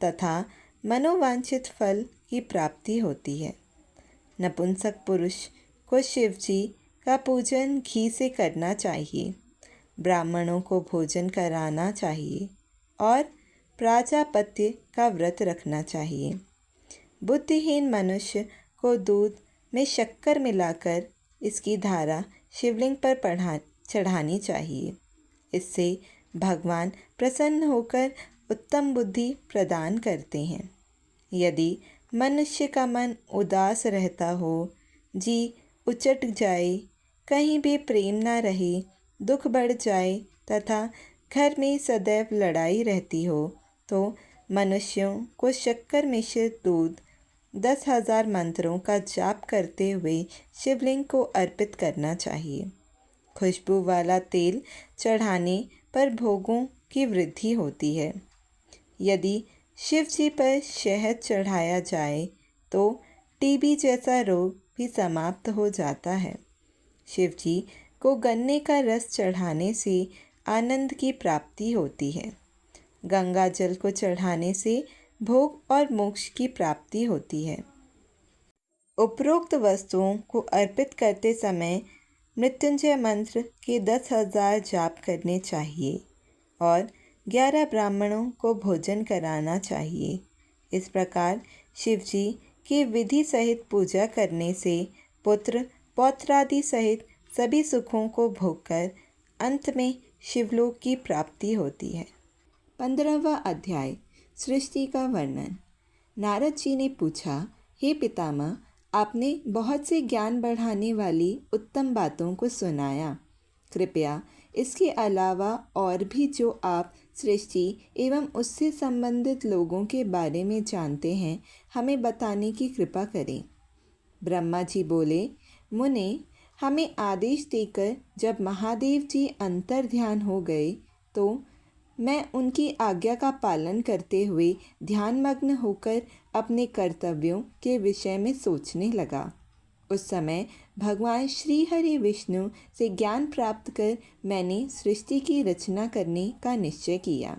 तथा मनोवांछित फल की प्राप्ति होती है। नपुंसक पुरुष को शिव जी का पूजन घी से करना चाहिए। ब्राह्मणों को भोजन कराना चाहिए और प्राजापत्य का व्रत रखना चाहिए। बुद्धिहीन मनुष्य को दूध में शक्कर मिलाकर इसकी धारा शिवलिंग पर चढ़ानी चाहिए। इससे भगवान प्रसन्न होकर उत्तम बुद्धि प्रदान करते हैं। यदि मनुष्य का मन उदास रहता हो, जी उचट जाए, कहीं भी प्रेम न रहे, दुख बढ़ जाए तथा घर में सदैव लड़ाई रहती हो, तो मनुष्यों को शक्कर मिश्रित दूध 10,000 मंत्रों का जाप करते हुए शिवलिंग को अर्पित करना चाहिए। खुशबू वाला तेल चढ़ाने पर भोगों की वृद्धि होती है। यदि शिव जी पर शहद चढ़ाया जाए तो टीबी जैसा रोग भी समाप्त हो जाता है। शिव जी को गन्ने का रस चढ़ाने से आनंद की प्राप्ति होती है। गंगा जल को चढ़ाने से भोग और मोक्ष की प्राप्ति होती है। उपरोक्त वस्तुओं को अर्पित करते समय मृत्युंजय मंत्र के 10,000 जाप करने चाहिए और 11 ब्राह्मणों को भोजन कराना चाहिए। इस प्रकार शिव जी की विधि सहित पूजा करने से पुत्र पौत्रादि सहित सभी सुखों को भोगकर अंत में शिवलोक की प्राप्ति होती है। 15वां अध्याय सृष्टि का वर्णन। नारद जी ने पूछा, हे पितामह, आपने बहुत से ज्ञान बढ़ाने वाली उत्तम बातों को सुनाया। कृपया इसके अलावा और भी जो आप सृष्टि एवं उससे संबंधित लोगों के बारे में जानते हैं, हमें बताने की कृपा करें। ब्रह्मा जी बोले, मुने, हमें आदेश देकर जब महादेव जी अंतर ध्यान हो गए तो मैं उनकी आज्ञा का पालन करते हुए ध्यानमग्न होकर अपने कर्तव्यों के विषय में सोचने लगा। उस समय भगवान श्री हरि विष्णु से ज्ञान प्राप्त कर मैंने सृष्टि की रचना करने का निश्चय किया।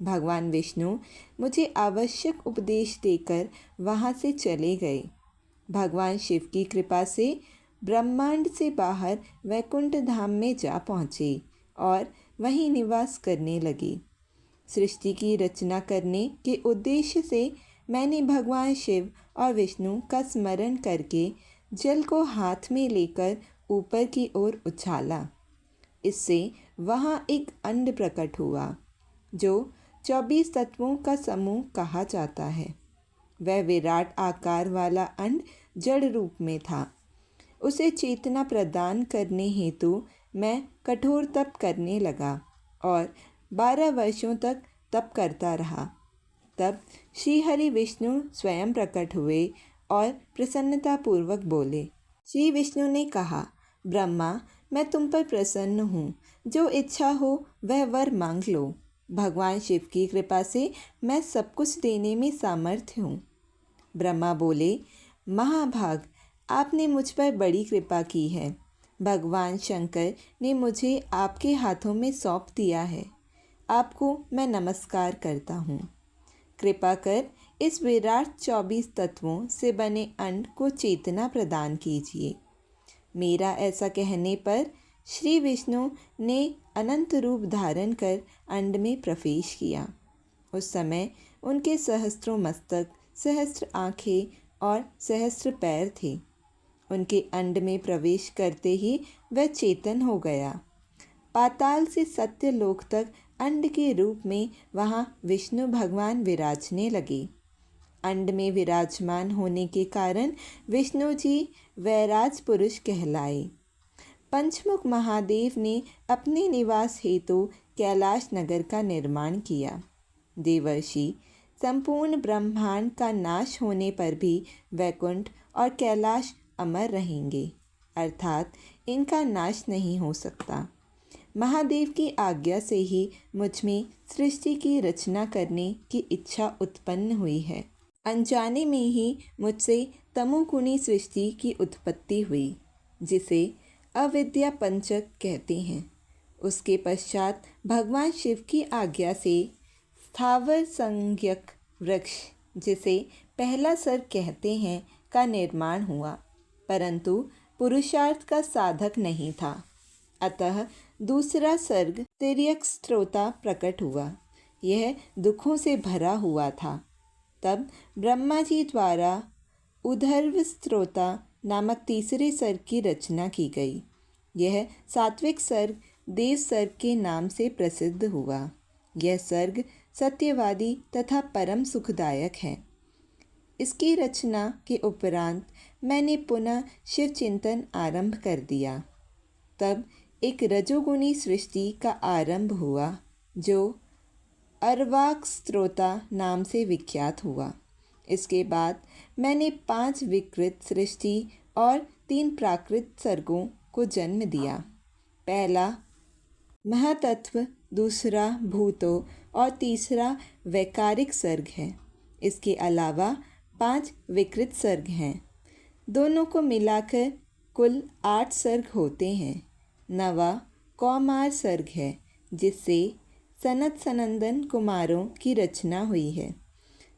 भगवान विष्णु मुझे आवश्यक उपदेश देकर वहाँ से चले गए। भगवान शिव की कृपा से ब्रह्मांड से बाहर वैकुंठ धाम में जा पहुँचे और वहीं निवास करने लगे। सृष्टि की रचना करने के उद्देश्य से मैंने भगवान शिव और विष्णु का स्मरण करके जल को हाथ में लेकर ऊपर की ओर उछाला। इससे वहाँ एक अंड प्रकट हुआ जो 24 तत्वों का समूह कहा जाता है। वह विराट आकार वाला अंड जड़ रूप में था। उसे चेतना प्रदान करने हेतु मैं कठोर तप करने लगा और 12 वर्षों तक तप करता रहा। तब श्री हरि विष्णु स्वयं प्रकट हुए और प्रसन्नतापूर्वक बोले। श्री विष्णु ने कहा, ब्रह्मा, मैं तुम पर प्रसन्न हूँ। जो इच्छा हो वह वर मांग लो। भगवान शिव की कृपा से मैं सब कुछ देने में सामर्थ्य हूँ। ब्रह्मा बोले, महाभाग, आपने मुझ पर बड़ी कृपा की है। भगवान शंकर ने मुझे आपके हाथों में सौंप दिया है। आपको मैं नमस्कार करता हूँ। कृपा कर इस विराट 24 तत्वों से बने अंड को चेतना प्रदान कीजिए। मेरा ऐसा कहने पर श्री विष्णु ने अनंत रूप धारण कर अंड में प्रवेश किया। उस समय उनके सहस्त्रों मस्तक, सहस्त्र आँखें और सहस्त्र पैर थे। उनके अंड में प्रवेश करते ही वह चेतन हो गया। पाताल से सत्यलोक तक अंड के रूप में वहाँ विष्णु भगवान विराजने लगे। अंड में विराजमान होने के कारण विष्णु जी वैराज पुरुष कहलाए। पंचमुख महादेव ने अपने निवास हेतु कैलाश नगर का निर्माण किया। देवर्षि, संपूर्ण ब्रह्मांड का नाश होने पर भी वैकुंठ और कैलाश अमर रहेंगे, अर्थात इनका नाश नहीं हो सकता। महादेव की आज्ञा से ही मुझ में सृष्टि की रचना करने की इच्छा उत्पन्न हुई है। अनजाने में ही मुझसे तमोगुणी सृष्टि की उत्पत्ति हुई, जिसे अविद्या पंचक कहते हैं। उसके पश्चात भगवान शिव की आज्ञा से स्थावर संज्ञक वृक्ष, जिसे पहला सर्ग कहते हैं, का निर्माण हुआ, परंतु पुरुषार्थ का साधक नहीं था। अतः दूसरा सर्ग तिर्यक स्त्रोता प्रकट हुआ। यह दुखों से भरा हुआ था। तब ब्रह्मा जी द्वारा उधर्व स्त्रोता नामक तीसरे सर्ग की रचना की गई। यह सात्विक सर्ग देव सर्ग के नाम से प्रसिद्ध हुआ। यह सर्ग सत्यवादी तथा परम सुखदायक है। इसकी रचना के उपरांत मैंने पुनः शिव चिंतन आरंभ कर दिया। तब एक रजोगुणी सृष्टि का आरंभ हुआ, जो अर्वाक स्त्रोता नाम से विख्यात हुआ। इसके बाद मैंने 5 विकृत सृष्टि और 3 प्राकृत सर्गों को जन्म दिया। पहला महातत्व, दूसरा भूतों और तीसरा वैकारिक सर्ग है। इसके अलावा 5 विकृत सर्ग हैं। दोनों को मिलाकर कुल 8 सर्ग होते हैं। नवा कौमार सर्ग है, जिससे सनत सनंदन कुमारों की रचना हुई है।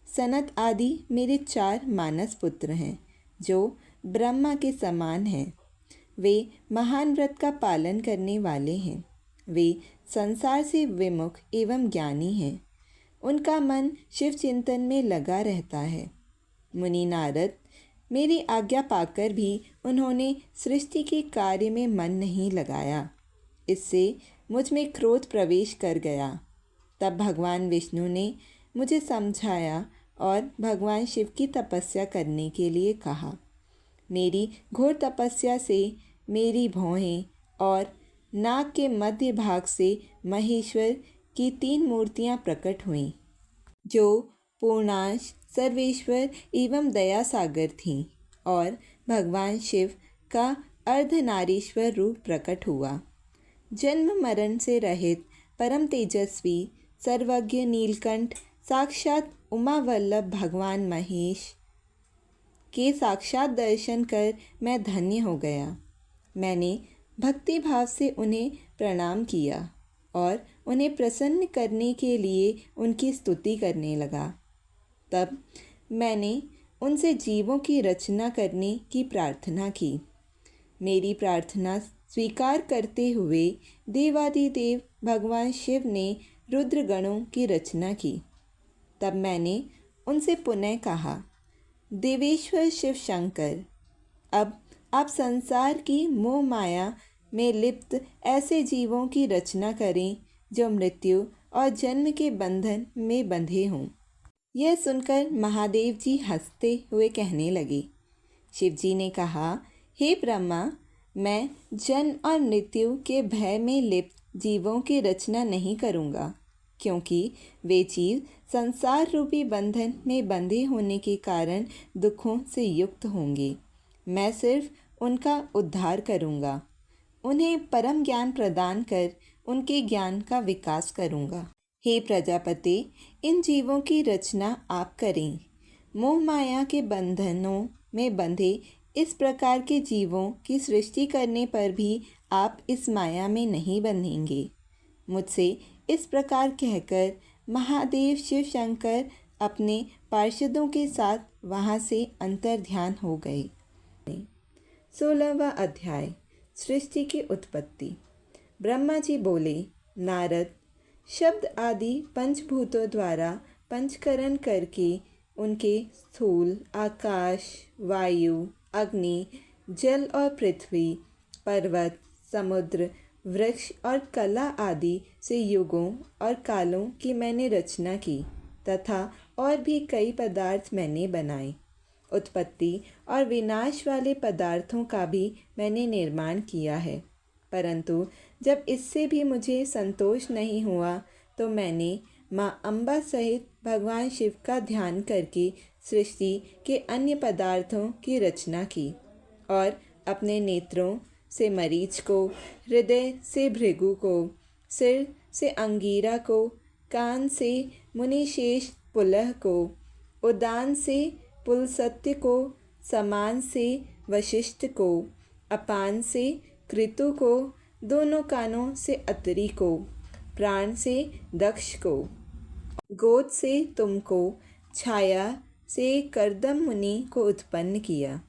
सनत आदि मेरे 4 मानस पुत्र हैं, जो ब्रह्मा के समान हैं। वे महान व्रत का पालन करने वाले हैं। वे संसार से विमुख एवं ज्ञानी हैं। उनका मन शिव चिंतन में लगा रहता है। मुनि नारद, मेरी आज्ञा पाकर भी उन्होंने सृष्टि के कार्य में मन नहीं लगाया। इससे मुझ में क्रोध प्रवेश कर गया। तब भगवान विष्णु ने मुझे समझाया और भगवान शिव की तपस्या करने के लिए कहा। मेरी घोर तपस्या से मेरी भौहें और नाक के मध्य भाग से महेश्वर की 3 मूर्तियां प्रकट हुईं, जो पूर्णांश, सर्वेश्वर एवं दया सागर थीं, और भगवान शिव का अर्धनारीश्वर रूप प्रकट हुआ। जन्म मरण से रहित परम तेजस्वी सर्वज्ञ नीलकंठ साक्षात उमा वल्लभ भगवान महेश के साक्षात दर्शन कर मैं धन्य हो गया। मैंने भक्ति भाव से उन्हें प्रणाम किया और उन्हें प्रसन्न करने के लिए उनकी स्तुति करने लगा। तब मैंने उनसे जीवों की रचना करने की प्रार्थना की। मेरी प्रार्थना स्वीकार करते हुए देवादिदेव भगवान शिव ने रुद्र गणों की रचना की। तब मैंने उनसे पुनः कहा, देवेश्वर शिव शंकर, अब आप संसार की मोह माया में लिप्त ऐसे जीवों की रचना करें जो मृत्यु और जन्म के बंधन में बंधे हों। यह सुनकर महादेव जी हंसते हुए कहने लगे। शिव जी ने कहा, हे ब्रह्मा, मैं जन्म और मृत्यु के भय में लिप्त जीवों की रचना नहीं करूँगा, क्योंकि वे जीव संसार रूपी बंधन में बंधे होने के कारण दुखों से युक्त होंगे। मैं सिर्फ उनका उद्धार करूँगा, उन्हें परम ज्ञान प्रदान कर उनके ज्ञान का विकास करूँगा। हे प्रजापति, इन जीवों की रचना आप करें। मोह माया के बंधनों में बंधे इस प्रकार के जीवों की सृष्टि करने पर भी आप इस माया में नहीं बंधेंगे। मुझसे इस प्रकार कहकर महादेव शिव शंकर अपने पार्षदों के साथ वहाँ से अंतर्ध्यान हो गए। 16वां अध्याय, सृष्टि की उत्पत्ति। ब्रह्मा जी बोले, नारद, शब्द आदि पंचभूतों द्वारा पंचकरण करके उनके स्थूल आकाश, वायु, अग्नि, जल और पृथ्वी, पर्वत, समुद्र, वृक्ष और कला आदि से युगों और कालों की मैंने रचना की तथा और भी कई पदार्थ मैंने बनाए। उत्पत्ति और विनाश वाले पदार्थों का भी मैंने निर्माण किया है, परंतु जब इससे भी मुझे संतोष नहीं हुआ तो मैंने माँ अम्बा सहित भगवान शिव का ध्यान करके सृष्टि के अन्य पदार्थों की रचना की और अपने नेत्रों से मरीच को, हृदय से भृगु को, सिर से अंगीरा को, कान से मुनिशेष पुलह को, उदान से पुलसत्य को, समान से वशिष्ठ को, अपान से कृतु को, दोनों कानों से अतरी को, प्राण से दक्ष को, गोद से तुमको, छाया से करदम मुनि को उत्पन्न किया।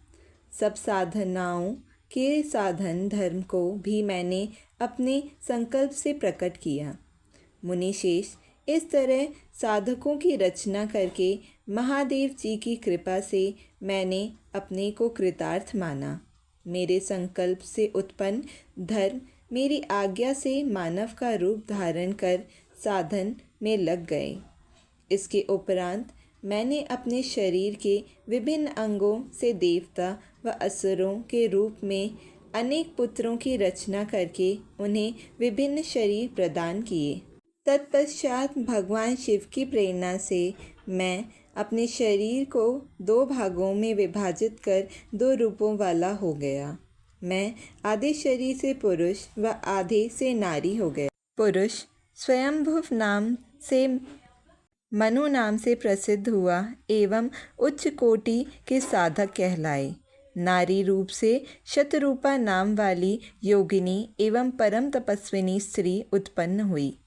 सब साधनाओं के साधन धर्म को भी मैंने अपने संकल्प से प्रकट किया। मुनिशेष, इस तरह साधकों की रचना करके महादेव जी की कृपा से मैंने अपने को कृतार्थ माना। मेरे संकल्प से उत्पन्न धर्म मेरी आज्ञा से मानव का रूप धारण कर साधन में लग गए। इसके उपरांत मैंने अपने शरीर के विभिन्न अंगों से देवता व असुरों के रूप में अनेक पुत्रों की रचना करके उन्हें विभिन्न शरीर प्रदान किए। तत्पश्चात भगवान शिव की प्रेरणा से मैं अपने शरीर को 2 भागों में विभाजित कर 2 रूपों वाला हो गया। मैं आधे शरीर से पुरुष व आधे से नारी हो गया। पुरुष स्वयंभुव नाम से मनु नाम से प्रसिद्ध हुआ एवं उच्च कोटि के साधक कहलाए। नारी रूप से शतरूपा नाम वाली योगिनी एवं परम तपस्विनी स्त्री उत्पन्न हुई।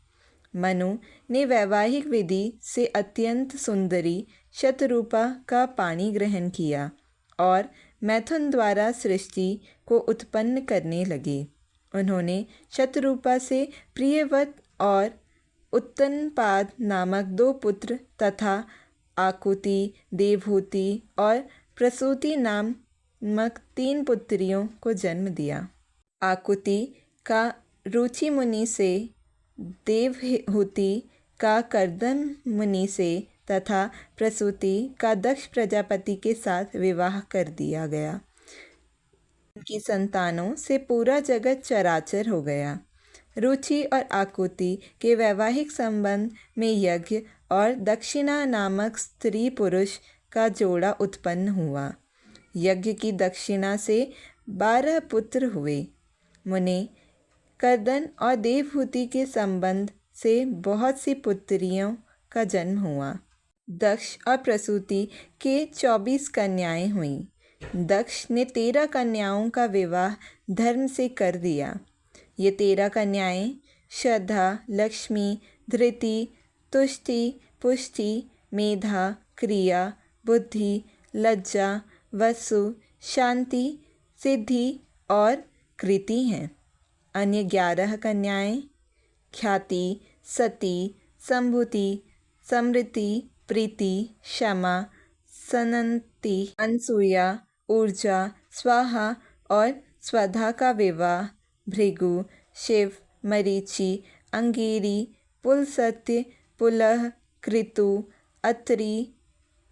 मनु ने वैवाहिक विधि से अत्यंत सुंदरी शतरूपा का पाणी ग्रहण किया और मैथुन द्वारा सृष्टि को उत्पन्न करने लगे। उन्होंने शतरूपा से प्रियव्रत और उत्तनपाद नामक 2 पुत्र तथा आकुति, देवहूति और प्रसूति नामक 3 पुत्रियों को जन्म दिया। आकुति का रुचि मुनि से, देवहूति का करदम मुनि से तथा प्रसूति का दक्ष प्रजापति के साथ विवाह कर दिया गया। उनकी संतानों से पूरा जगत चराचर हो गया। रुचि और आकुति के वैवाहिक संबंध में यज्ञ और दक्षिणा नामक स्त्री पुरुष का जोड़ा उत्पन्न हुआ। यज्ञ की दक्षिणा से 12 पुत्र हुए। मुनि करदन और देवहूति के संबंध से बहुत सी पुत्रियों का जन्म हुआ। दक्ष और प्रसूति के 24 कन्याएं हुईं। दक्ष ने 13 कन्याओं का विवाह धर्म से कर दिया। ये 13 कन्याएं श्रद्धा, लक्ष्मी, धृति, तुष्टि, पुष्टि, मेधा, क्रिया, बुद्धि, लज्जा, वसु, शांति, सिद्धि और कृति हैं। अन्य 11 कन्याएं ख्याति, सती, संभूति, समृति, प्रीति, क्षमा, सनंती, अनसूया, ऊर्जा, स्वाहा और स्वधा का विवाह भृगु, शिव, मरीचि, अंगीरी, पुलसत्य, पुलह, कृतु, अत्रि,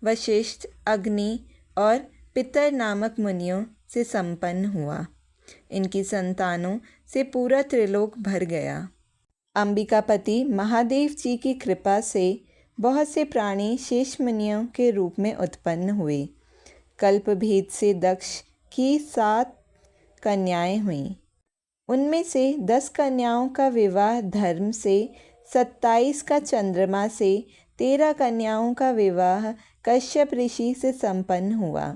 वशिष्ठ, अग्नि और पितर नामक मुनियों से संपन्न हुआ। इनकी संतानों से पूरा त्रिलोक भर गया। अंबिकापति महादेव जी की कृपा से बहुत से प्राणी शेष मुनियों के रूप में उत्पन्न हुए। कल्प भेद से दक्ष की 7 कन्याएं हुईं। उनमें से 10 कन्याओं का विवाह धर्म से, 27 का चंद्रमा से, 13 कन्याओं का विवाह कश्यप ऋषि से संपन्न हुआ।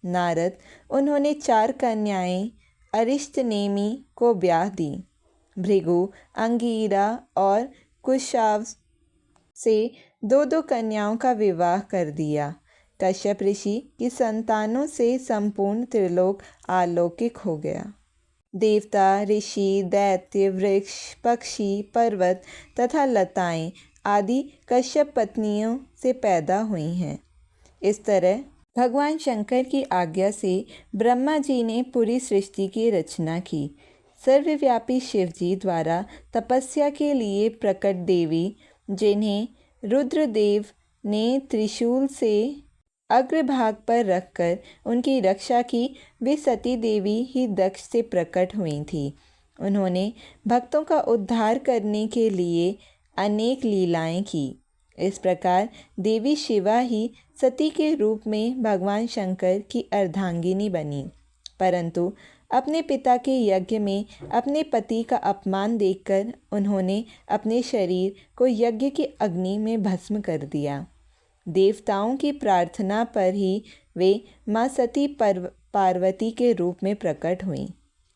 नारद उन्होंने 4 कन्याएं अरिष्टनेमि को ब्याह दी। भृगु, अंगीरा और कुशाव से 2-2 कन्याओं का विवाह कर दिया। कश्यप ऋषि की संतानों से संपूर्ण त्रिलोक अलौकिक हो गया। देवता, ऋषि, दैत्य, वृक्ष, पक्षी, पर्वत तथा लताएं आदि कश्यप पत्नियों से पैदा हुई हैं। इस तरह भगवान शंकर की आज्ञा से ब्रह्मा जी ने पूरी सृष्टि की रचना की। सर्वव्यापी शिव जी द्वारा तपस्या के लिए प्रकट देवी, जिन्हें रुद्रदेव ने त्रिशूल से अग्रभाग पर रखकर उनकी रक्षा की, वे सती देवी ही दक्ष से प्रकट हुई थी। उन्होंने भक्तों का उद्धार करने के लिए अनेक लीलाएं की। इस प्रकार देवी शिवा ही सती के रूप में भगवान शंकर की अर्धांगिनी बनी, परंतु अपने पिता के यज्ञ में अपने पति का अपमान देखकर उन्होंने अपने शरीर को यज्ञ की अग्नि में भस्म कर दिया। देवताओं की प्रार्थना पर ही वे माँ सती पार्वती के रूप में प्रकट हुईं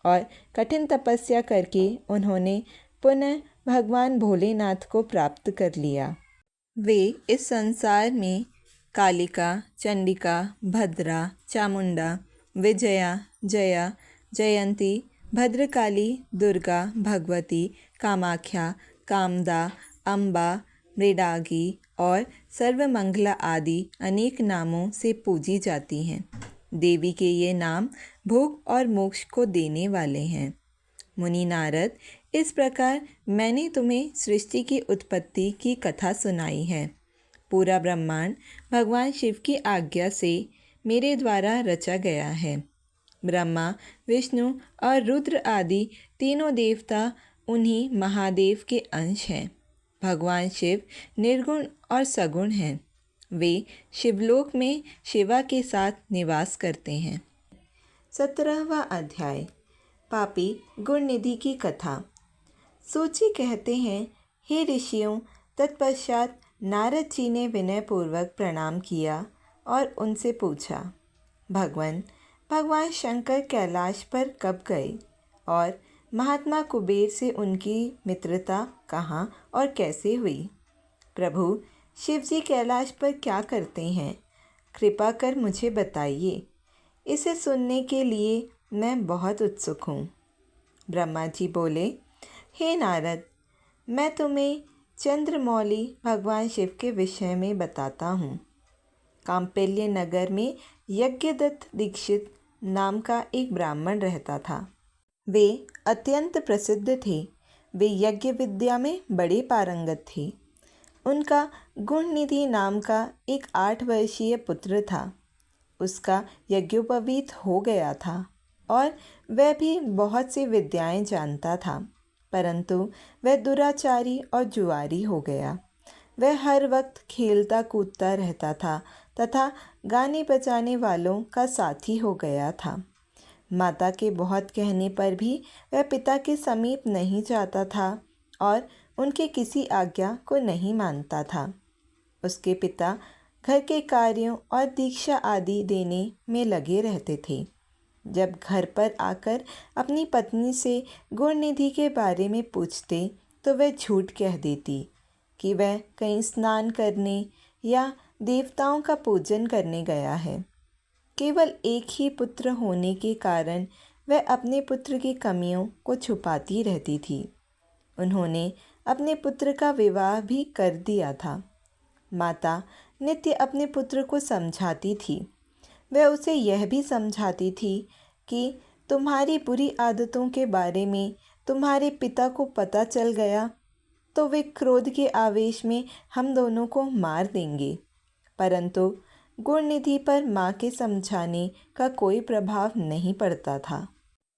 और कठिन तपस्या करके उन्होंने पुनः भगवान भोलेनाथ को प्राप्त कर लिया। वे इस संसार में कालिका, चंडिका, भद्रा, चामुंडा, विजया, जया, जयंती, भद्रकाली, दुर्गा, भगवती, कामाख्या, कामदा, अम्बा, मृडागी और सर्वमंगला आदि अनेक नामों से पूजी जाती हैं। देवी के ये नाम भोग और मोक्ष को देने वाले हैं। मुनि नारद, इस प्रकार मैंने तुम्हें सृष्टि की उत्पत्ति की कथा सुनाई है। पूरा ब्रह्मांड भगवान शिव की आज्ञा से मेरे द्वारा रचा गया है। ब्रह्मा, विष्णु और रुद्र आदि तीनों देवता उन्हीं महादेव के अंश हैं। भगवान शिव निर्गुण और सगुण हैं। वे शिवलोक में शिवा के साथ निवास करते हैं। 17वां अध्याय, पापी गुणनिधि की कथा। सूची कहते हैं, हे ऋषियों, तत्पश्चात नारद जी ने विनयपूर्वक प्रणाम किया और उनसे पूछा, भगवान शंकर कैलाश पर कब गए और महात्मा कुबेर से उनकी मित्रता कहाँ और कैसे हुई? प्रभु, शिव जी कैलाश पर क्या करते हैं? कृपा कर मुझे बताइए। इसे सुनने के लिए मैं बहुत उत्सुक हूँ। ब्रह्मा जी बोले, हे नारद, मैं तुम्हें चंद्रमौली भगवान शिव के विषय में बताता हूँ। कांपिल्य नगर में यज्ञदत्त दीक्षित नाम का एक ब्राह्मण रहता था। वे अत्यंत प्रसिद्ध थे। वे यज्ञ विद्या में बड़े पारंगत थे। उनका गुणनिधि नाम का एक 8 वर्षीय पुत्र था। उसका यज्ञोपवीत हो गया था और वह भी बहुत सी विद्याएं जानता था, परंतु वह दुराचारी और जुआरी हो गया। वह हर वक्त खेलता कूदता रहता था तथा गाने बजाने वालों का साथी हो गया था। माता के बहुत कहने पर भी वह पिता के समीप नहीं जाता था और उनके किसी आज्ञा को नहीं मानता था। उसके पिता घर के कार्यों और दीक्षा आदि देने में लगे रहते थे। जब घर पर आकर अपनी पत्नी से गुणनिधि के बारे में पूछते तो वह झूठ कह देती कि वह कहीं स्नान करने या देवताओं का पूजन करने गया है। केवल एक ही पुत्र होने के कारण वह अपने पुत्र की कमियों को छुपाती रहती थी। उन्होंने अपने पुत्र का विवाह भी कर दिया था। माता नित्य अपने पुत्र को समझाती थी। वह उसे यह भी समझाती थी कि तुम्हारी बुरी आदतों के बारे में तुम्हारे पिता को पता चल गया तो वे क्रोध के आवेश में हम दोनों को मार देंगे। परंतु गुणनिधि पर माँ के समझाने का कोई प्रभाव नहीं पड़ता था।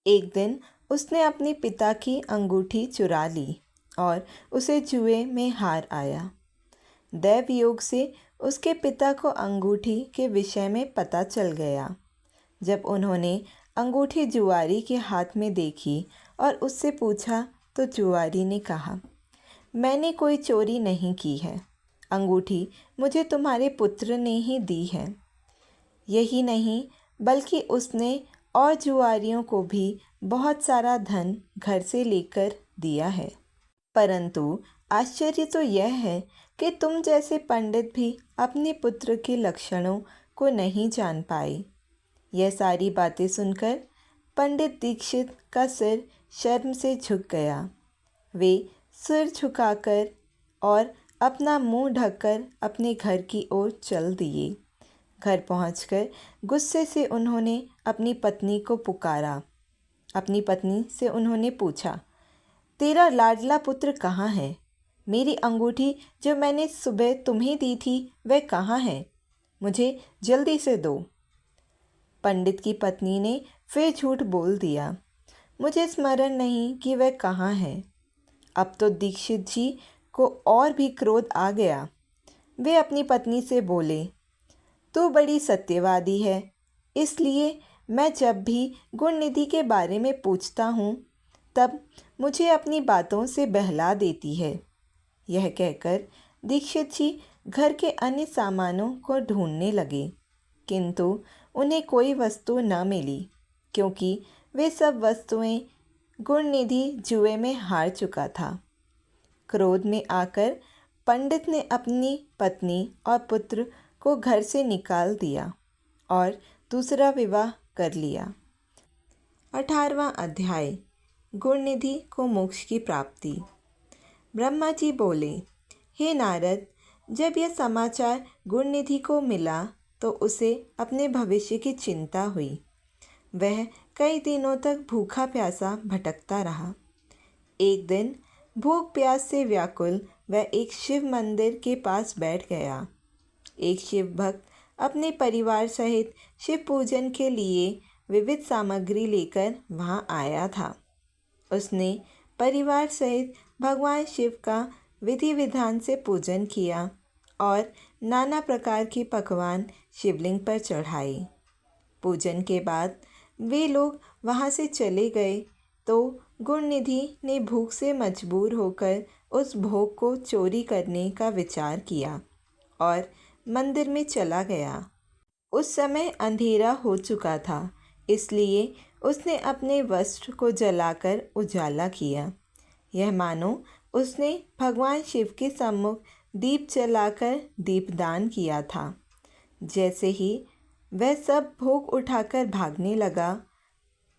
एक दिन उसने अपने पिता की अंगूठी चुरा ली और उसे जुए में हार आया। दैव योग से उसके पिता को अंगूठी के विषय में पता चल गया। जब उन्होंने अंगूठी जुआरी के हाथ में देखी और उससे पूछा तो जुआरी ने कहा, मैंने कोई चोरी नहीं की है, अंगूठी मुझे तुम्हारे पुत्र ने ही दी है। यही नहीं बल्कि उसने और जुआरियों को भी बहुत सारा धन घर से लेकर दिया है। परंतु आश्चर्य तो यह है कि तुम जैसे पंडित भी अपने पुत्र के लक्षणों को नहीं जान पाए। यह सारी बातें सुनकर पंडित दीक्षित का सिर शर्म से झुक गया। वे सिर झुकाकर और अपना मुंह ढककर अपने घर की ओर चल दिए। घर पहुंचकर गुस्से से उन्होंने अपनी पत्नी को पुकारा। अपनी पत्नी से उन्होंने पूछा, तेरा लाडला पुत्र कहाँ है? मेरी अंगूठी जो मैंने सुबह तुम्हें दी थी वह कहाँ है? मुझे जल्दी से दो। पंडित की पत्नी ने फिर झूठ बोल दिया, मुझे स्मरण नहीं कि वह कहाँ है। अब तो दीक्षित जी को और भी क्रोध आ गया। वे अपनी पत्नी से बोले, तू बड़ी सत्यवादी है, इसलिए मैं जब भी गुणनिधि के बारे में पूछता हूँ तब मुझे अपनी बातों से बहला देती है। यह कहकर दीक्षित जी घर के अन्य सामानों को ढूंढने लगे, किंतु उन्हें कोई वस्तु न मिली, क्योंकि वे सब वस्तुएं गुणनिधि जुए में हार चुका था। क्रोध में आकर पंडित ने अपनी पत्नी और पुत्र को घर से निकाल दिया और दूसरा विवाह कर लिया। 18वां अध्याय, गुणनिधि को मोक्ष की प्राप्ति। ब्रह्मा जी बोले, हे नारद, जब यह समाचार गुणनिधि को मिला तो उसे अपने भविष्य की चिंता हुई। वह कई दिनों तक भूखा प्यासा भटकता रहा। एक दिन भूख प्यास से व्याकुल वह एक शिव मंदिर के पास बैठ गया। एक शिव भक्त अपने परिवार सहित शिव पूजन के लिए विविध सामग्री लेकर वहां आया था। उसने परिवार सहित भगवान शिव का विधि विधान से पूजन किया और नाना प्रकार के पकवान शिवलिंग पर चढ़ाए। पूजन के बाद वे लोग वहां से चले गए तो गुणनिधि ने भूख से मजबूर होकर उस भोग को चोरी करने का विचार किया और मंदिर में चला गया। उस समय अंधेरा हो चुका था, इसलिए उसने अपने वस्त्र को जलाकर उजाला किया। यह मानो उसने भगवान शिव के सम्मुख दीप जलाकर दीपदान किया था। जैसे ही वह सब भोग उठाकर भागने लगा,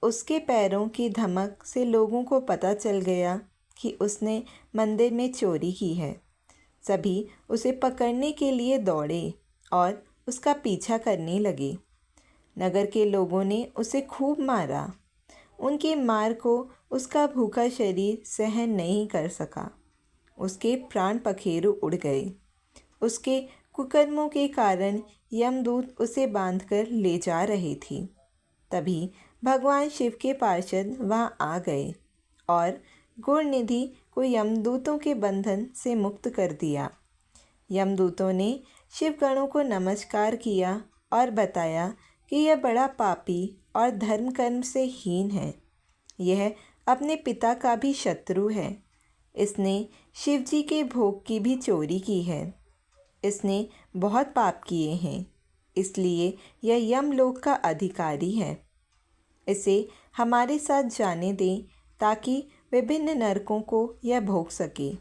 उसके पैरों की धमक से लोगों को पता चल गया कि उसने मंदिर में चोरी की है। सभी उसे पकड़ने के लिए दौड़े और उसका पीछा करने लगे। नगर के लोगों ने उसे खूब मारा। उनके मार को उसका भूखा शरीर सहन नहीं कर सका। उसके प्राण पखेरु उड़ गए। उसके कुकर्मों के कारण यमदूत उसे बांधकर ले जा रहे थे। तभी भगवान शिव के पार्षद वहां आ गए और गुणनिधि को यमदूतों के बंधन से मुक्त कर दिया। यमदूतों ने शिवगणों को नमस्कार किया और बताया कि यह बड़ा पापी और धर्म कर्म से हीन है। यह अपने पिता का भी शत्रु है। इसने शिवजी के भोग की भी चोरी की है। इसने बहुत पाप किए हैं, इसलिए यह यमलोक का अधिकारी है। इसे हमारे साथ जाने दें ताकि विभिन्न नरकों को यह भोग सके।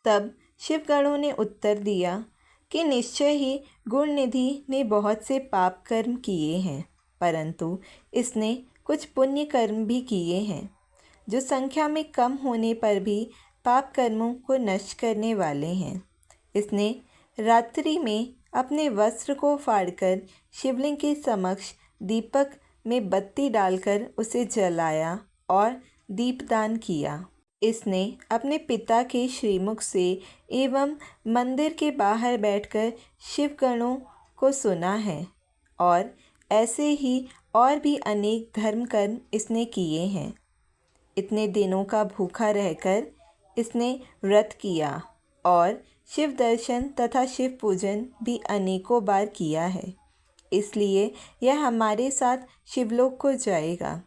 तब शिवगणों ने उत्तर दिया कि निश्चय ही गुणनिधि ने बहुत से पाप कर्म किए हैं, परंतु इसने कुछ पुण्य कर्म भी किए हैं, जो संख्या में कम होने पर भी पाप कर्मों को नष्ट करने वाले हैं। इसने रात्रि में अपने वस्त्र को फाड़कर शिवलिंग के समक्ष दीपक में बत्ती डालकर उसे जलाया और दीपदान किया। इसने अपने पिता के श्रीमुख से एवं मंदिर के बाहर बैठकर शिवगणों को सुना है और ऐसे ही और भी अनेक धर्म कर्म इसने किए हैं। इतने दिनों का भूखा रहकर इसने व्रत किया और शिव दर्शन तथा शिव पूजन भी अनेकों बार किया है। इसलिए यह हमारे साथ शिवलोक को जाएगा,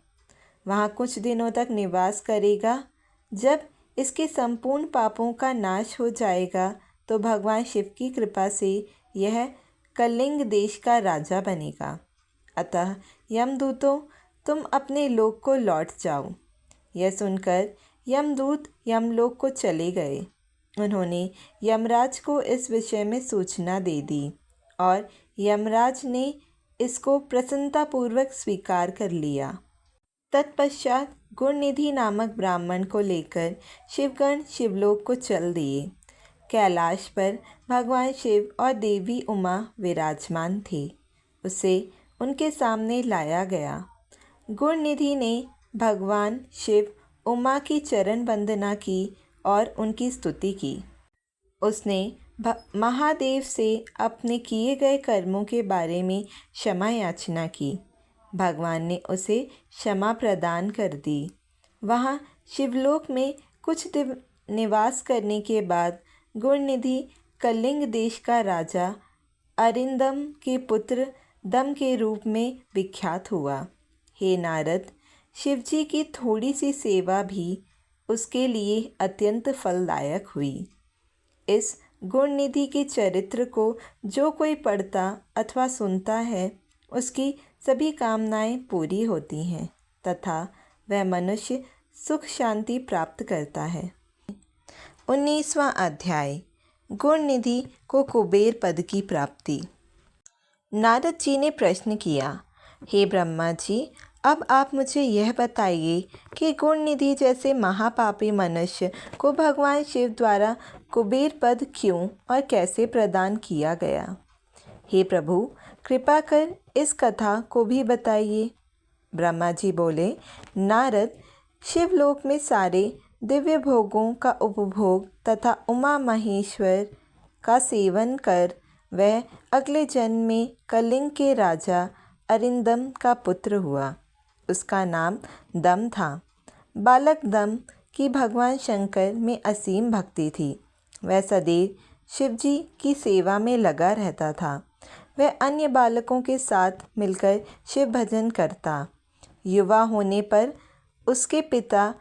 वहाँ कुछ दिनों तक निवास करेगा। जब इसके संपूर्ण पापों का नाश हो जाएगा तो भगवान शिव की कृपा से यह कलिंग देश का राजा बनेगा। अतः यमदूतों, तुम अपने लोक को लौट जाओ। यह सुनकर यमदूत यमलोक को चले गए। उन्होंने यमराज को इस विषय में सूचना दे दी और यमराज ने इसको प्रसन्नतापूर्वक स्वीकार कर लिया। तत्पश्चात गुणनिधि नामक ब्राह्मण को लेकर शिवगण शिवलोक को चल दिए। कैलाश पर भगवान शिव और देवी उमा विराजमान थे। उसे उनके सामने लाया गया। गुणनिधि ने भगवान शिव उमा की चरण वंदना की और उनकी स्तुति की। उसने महादेव से अपने किए गए कर्मों के बारे में क्षमा याचना की। भगवान ने उसे क्षमा प्रदान कर दी। वहाँ शिवलोक में कुछ दिन निवास करने के बाद गुणनिधि कलिंग देश का राजा अरिंदम के पुत्र दम के रूप में विख्यात हुआ। हे नारद, शिवजी की थोड़ी सी सेवा भी उसके लिए अत्यंत फलदायक हुई। इस गुणनिधि के चरित्र को जो कोई पढ़ता अथवा सुनता है, उसकी सभी कामनाएं पूरी होती हैं तथा वह मनुष्य सुख शांति प्राप्त करता है। 19वां अध्याय, गुणनिधि को कुबेर पद की प्राप्ति। नारद जी ने प्रश्न किया, हे ब्रह्मा जी, अब आप मुझे यह बताइए कि गुणनिधि जैसे महापापी मनुष्य को भगवान शिव द्वारा कुबेर पद क्यों और कैसे प्रदान किया गया। हे प्रभु, कृपा कर इस कथा को भी बताइए। ब्रह्मा जी बोले, नारद, शिवलोक में सारे दिव्य भोगों का उपभोग तथा उमा महेश्वर का सेवन कर वह अगले जन्म में कलिंग के राजा अरिंदम का पुत्र हुआ। उसका नाम दम था। बालक दम की भगवान शंकर में असीम भक्ति थी। वह सदैव शिवजी की सेवा में लगा रहता था। वह अन्य बालकों के साथ मिलकर शिव भजन करता। युवा होने पर उसके पिता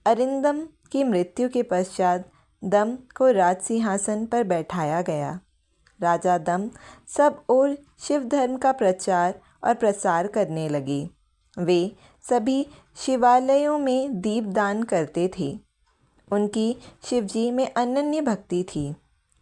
अरिंदम की मृत्यु के पश्चात दम को राज सिंहासन पर बैठाया गया। राजा दम सब ओर शिव धर्म का प्रचार और प्रसार करने लगे। वे सभी शिवालयों में दीपदान करते थे। उनकी शिवजी में अनन्य भक्ति थी।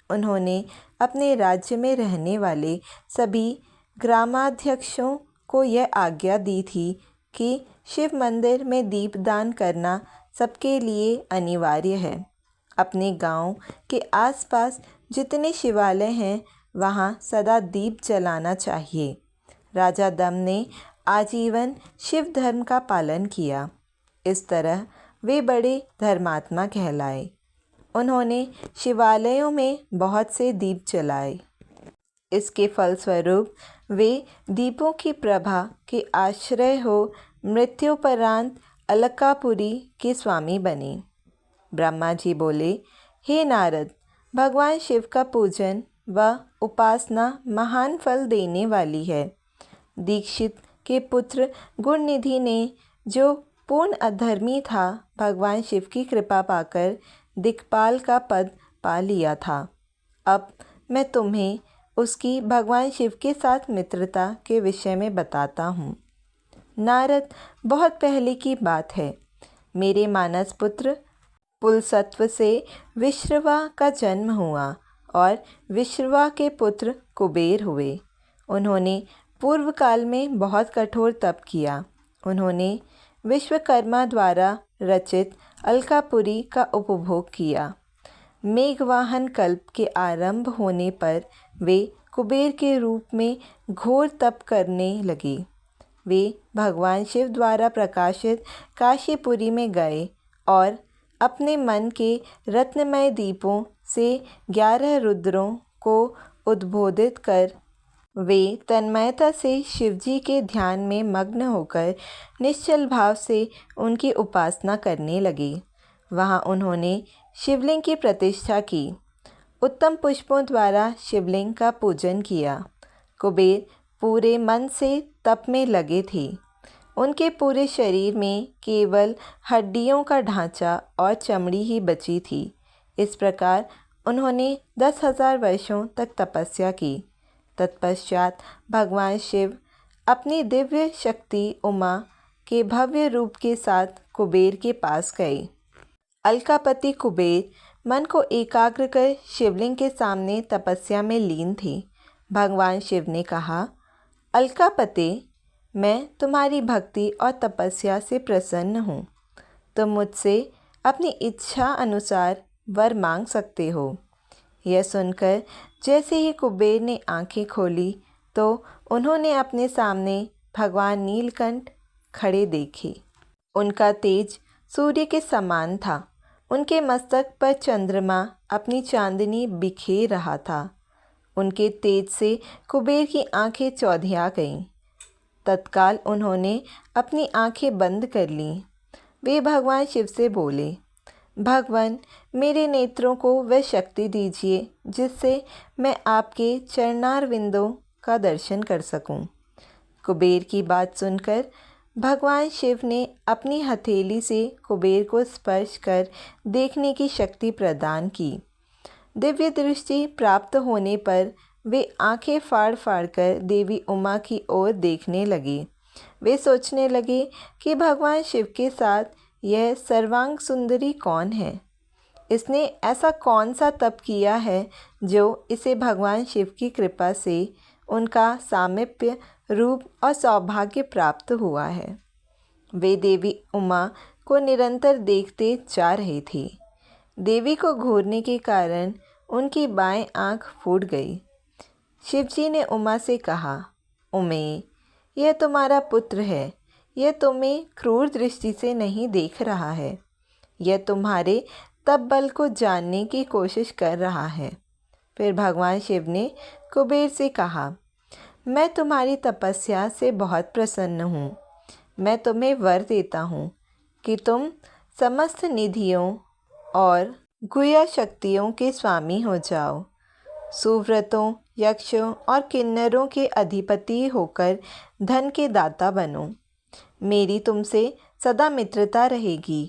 उन्होंने अपने राज्य में रहने वाले सभी ग्रामाध्यक्षों को यह आज्ञा दी थी कि शिव मंदिर में दीपदान करना सबके लिए अनिवार्य है। अपने गांव के आसपास जितने शिवालय हैं, वहां सदा दीप जलाना चाहिए। राजा दम ने आजीवन शिव धर्म का पालन किया। इस तरह वे बड़े धर्मात्मा कहलाए। उन्होंने शिवालयों में बहुत से दीप जलाए। इसके फलस्वरूप वे दीपों की प्रभा के आश्रय हो मृत्युपरांत अलकापुरी के स्वामी बने। ब्रह्मा जी बोले, हे नारद, भगवान शिव का पूजन व उपासना महान फल देने वाली है। दीक्षित के पुत्र गुणनिधि ने, जो पूर्ण अधर्मी था, भगवान शिव की कृपा पाकर दिक्पाल का पद पा लिया था। अब मैं तुम्हें उसकी भगवान शिव के साथ मित्रता के विषय में बताता हूँ। नारद, बहुत पहले की बात है। मेरे मानस पुत्र पुलसत्व से विश्रवा का जन्म हुआ और विश्रवा के पुत्र कुबेर हुए। उन्होंने पूर्व काल में बहुत कठोर तप किया। उन्होंने विश्वकर्मा द्वारा रचित अलकापुरी का उपभोग किया। मेघवाहन कल्प के आरंभ होने पर वे कुबेर के रूप में घोर तप करने लगे। वे भगवान शिव द्वारा प्रकाशित काशीपुरी में गए और अपने मन के रत्नमय दीपों से 11 रुद्रों को उद्बोधित कर वे तन्मयता से शिवजी के ध्यान में मग्न होकर निश्चल भाव से उनकी उपासना करने लगे। वहाँ उन्होंने शिवलिंग की प्रतिष्ठा की। उत्तम पुष्पों द्वारा शिवलिंग का पूजन किया। कुबेर पूरे मन से तप में लगे थे। उनके पूरे शरीर में केवल हड्डियों का ढांचा और चमड़ी ही बची थी। इस प्रकार उन्होंने 10,000 वर्षों तक तपस्या की। तत्पश्चात भगवान शिव अपनी दिव्य शक्ति उमा के भव्य रूप के साथ कुबेर के पास गए। अलकापति कुबेर मन को एकाग्र कर शिवलिंग के सामने तपस्या में लीन थे। भगवान शिव ने कहा, अलकापते, मैं तुम्हारी भक्ति और तपस्या से प्रसन्न हूँ। तुम मुझसे अपनी इच्छा अनुसार वर मांग सकते हो। यह सुनकर जैसे ही कुबेर ने आंखें खोली तो उन्होंने अपने सामने भगवान नीलकंठ खड़े देखे। उनका तेज सूर्य के समान था। उनके मस्तक पर चंद्रमा अपनी चांदनी बिखेर रहा था। उनके तेज से कुबेर की आंखें चौधिया गईं। तत्काल उन्होंने अपनी आंखें बंद कर लीं। वे भगवान शिव से बोले, भगवान, मेरे नेत्रों को वह शक्ति दीजिए जिससे मैं आपके चरणारविंदों का दर्शन कर सकूं। कुबेर की बात सुनकर भगवान शिव ने अपनी हथेली से कुबेर को स्पर्श कर देखने की शक्ति प्रदान की। दिव्य दृष्टि प्राप्त होने पर वे आंखें फाड़ फाड़ कर देवी उमा की ओर देखने लगे। वे सोचने लगे कि भगवान शिव के साथ यह सर्वांग सुंदरी कौन है। इसने ऐसा कौन सा तप किया है जो इसे भगवान शिव की कृपा से उनका सामीप्य रूप और सौभाग्य प्राप्त हुआ है। वे देवी उमा को निरंतर देखते जा रहे थे। देवी को घूरने के कारण उनकी बाएं आंख फूट गई। शिवजी ने उमा से कहा, उमे, यह तुम्हारा पुत्र है। यह तुम्हें क्रूर दृष्टि से नहीं देख रहा है। यह तुम्हारे तप बल को जानने की कोशिश कर रहा है। फिर भगवान शिव ने कुबेर से कहा, मैं तुम्हारी तपस्या से बहुत प्रसन्न हूँ। मैं तुम्हें वर देता हूँ कि तुम समस्त निधियों और गुह्य शक्तियों के स्वामी हो जाओ। सुव्रतों, यक्षों और किन्नरों के अधिपति होकर धन के दाता बनो। मेरी तुमसे सदा मित्रता रहेगी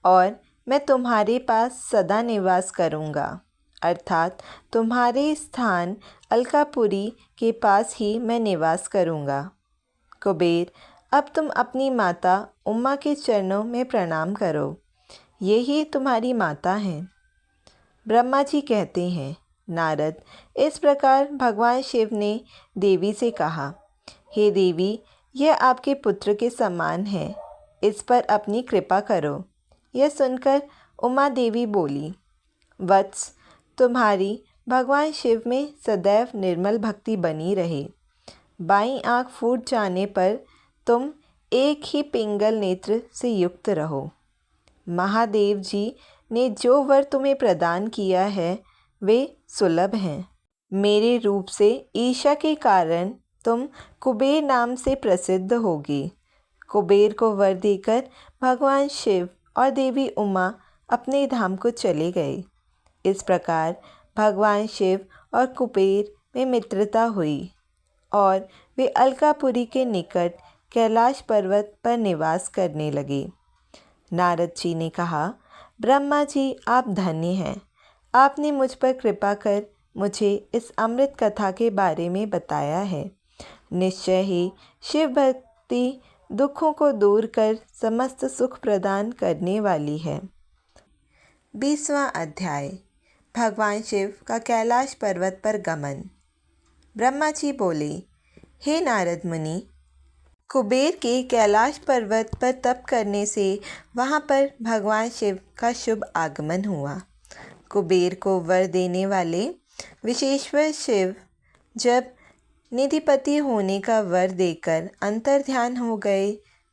और मैं तुम्हारे पास सदा निवास करूँगा। अर्थात तुम्हारे स्थान अलकापुरी के पास ही मैं निवास करूँगा। कुबेर, अब तुम अपनी माता उमा के चरणों में प्रणाम करो। यही तुम्हारी माता हैं। ब्रह्मा जी कहते हैं, नारद, इस प्रकार भगवान शिव ने देवी से कहा, हे देवी, यह आपके पुत्र के समान है। इस पर अपनी कृपा करो। यह सुनकर उमा देवी बोली, वत्स, तुम्हारी भगवान शिव में सदैव निर्मल भक्ति बनी रहे। बाईं आँख फूट जाने पर तुम एक ही पिंगल नेत्र से युक्त रहो। महादेव जी ने जो वर तुम्हें प्रदान किया है वे सुलभ हैं। मेरे रूप से ईर्ष्या के कारण तुम कुबेर नाम से प्रसिद्ध होगे। कुबेर को वर देकर भगवान शिव और देवी उमा अपने धाम को चले गए। इस प्रकार भगवान शिव और कुबेर में मित्रता हुई और वे अलकापुरी के निकट कैलाश पर्वत पर निवास करने लगे। नारद जी ने कहा, ब्रह्मा जी, आप धन्य हैं। आपने मुझ पर कृपा कर मुझे इस अमृत कथा के बारे में बताया है। निश्चय ही शिव भक्ति दुखों को दूर कर समस्त सुख प्रदान करने वाली है। 20वां अध्याय, भगवान शिव का कैलाश पर्वत पर गमन। ब्रह्मा जी बोले, हे नारद मुनि, कुबेर के कैलाश पर्वत पर तप करने से वहाँ पर भगवान शिव का शुभ आगमन हुआ। कुबेर को वर देने वाले विश्वेश्वर शिव जब निधिपति होने का वर देकर अंतर्ध्यान हो गए,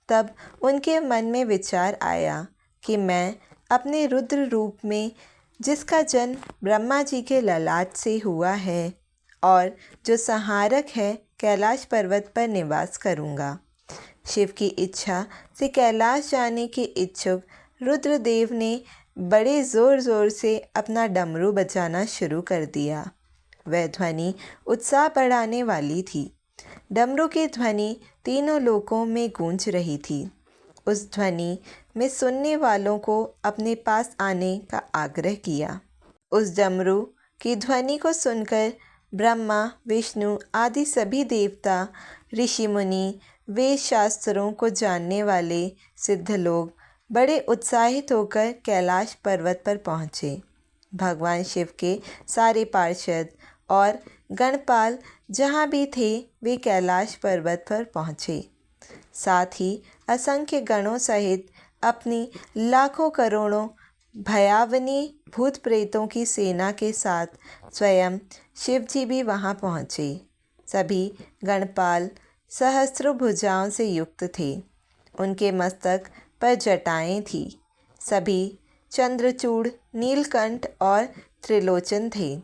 तब उनके मन में विचार आया कि मैं अपने रुद्र रूप में, जिसका जन्म ब्रह्मा जी के ललाट से हुआ है और जो संहारक है, कैलाश पर्वत पर निवास करूँगा। शिव की इच्छा से कैलाश जाने के इच्छुक रुद्रदेव ने बड़े ज़ोर ज़ोर से अपना डमरू बजाना शुरू कर दिया। वह ध्वनि उत्साह बढ़ाने वाली थी। डमरू की ध्वनि तीनों लोकों में गूंज रही थी। उस ध्वनि में सुनने वालों को अपने पास आने का आग्रह किया। उस डमरू की ध्वनि को सुनकर ब्रह्मा, विष्णु आदि सभी देवता, ऋषि मुनि, वेद शास्त्रों को जानने वाले सिद्ध लोग बड़े उत्साहित होकर कैलाश पर्वत पर पहुँचे। भगवान शिव के सारे पार्षद और गणपाल जहाँ भी थे वे कैलाश पर्वत पर पहुँचे। साथ ही असंख्य गणों सहित अपनी लाखों करोड़ों भयावनी भूत प्रेतों की सेना के साथ स्वयं शिवजी भी वहां पहुंचे। सभी गणपाल सहस्रों भुजाओं से युक्त थे। उनके मस्तक पर जटाएं थीं। सभी चंद्रचूड़, नीलकंठ और त्रिलोचन थे।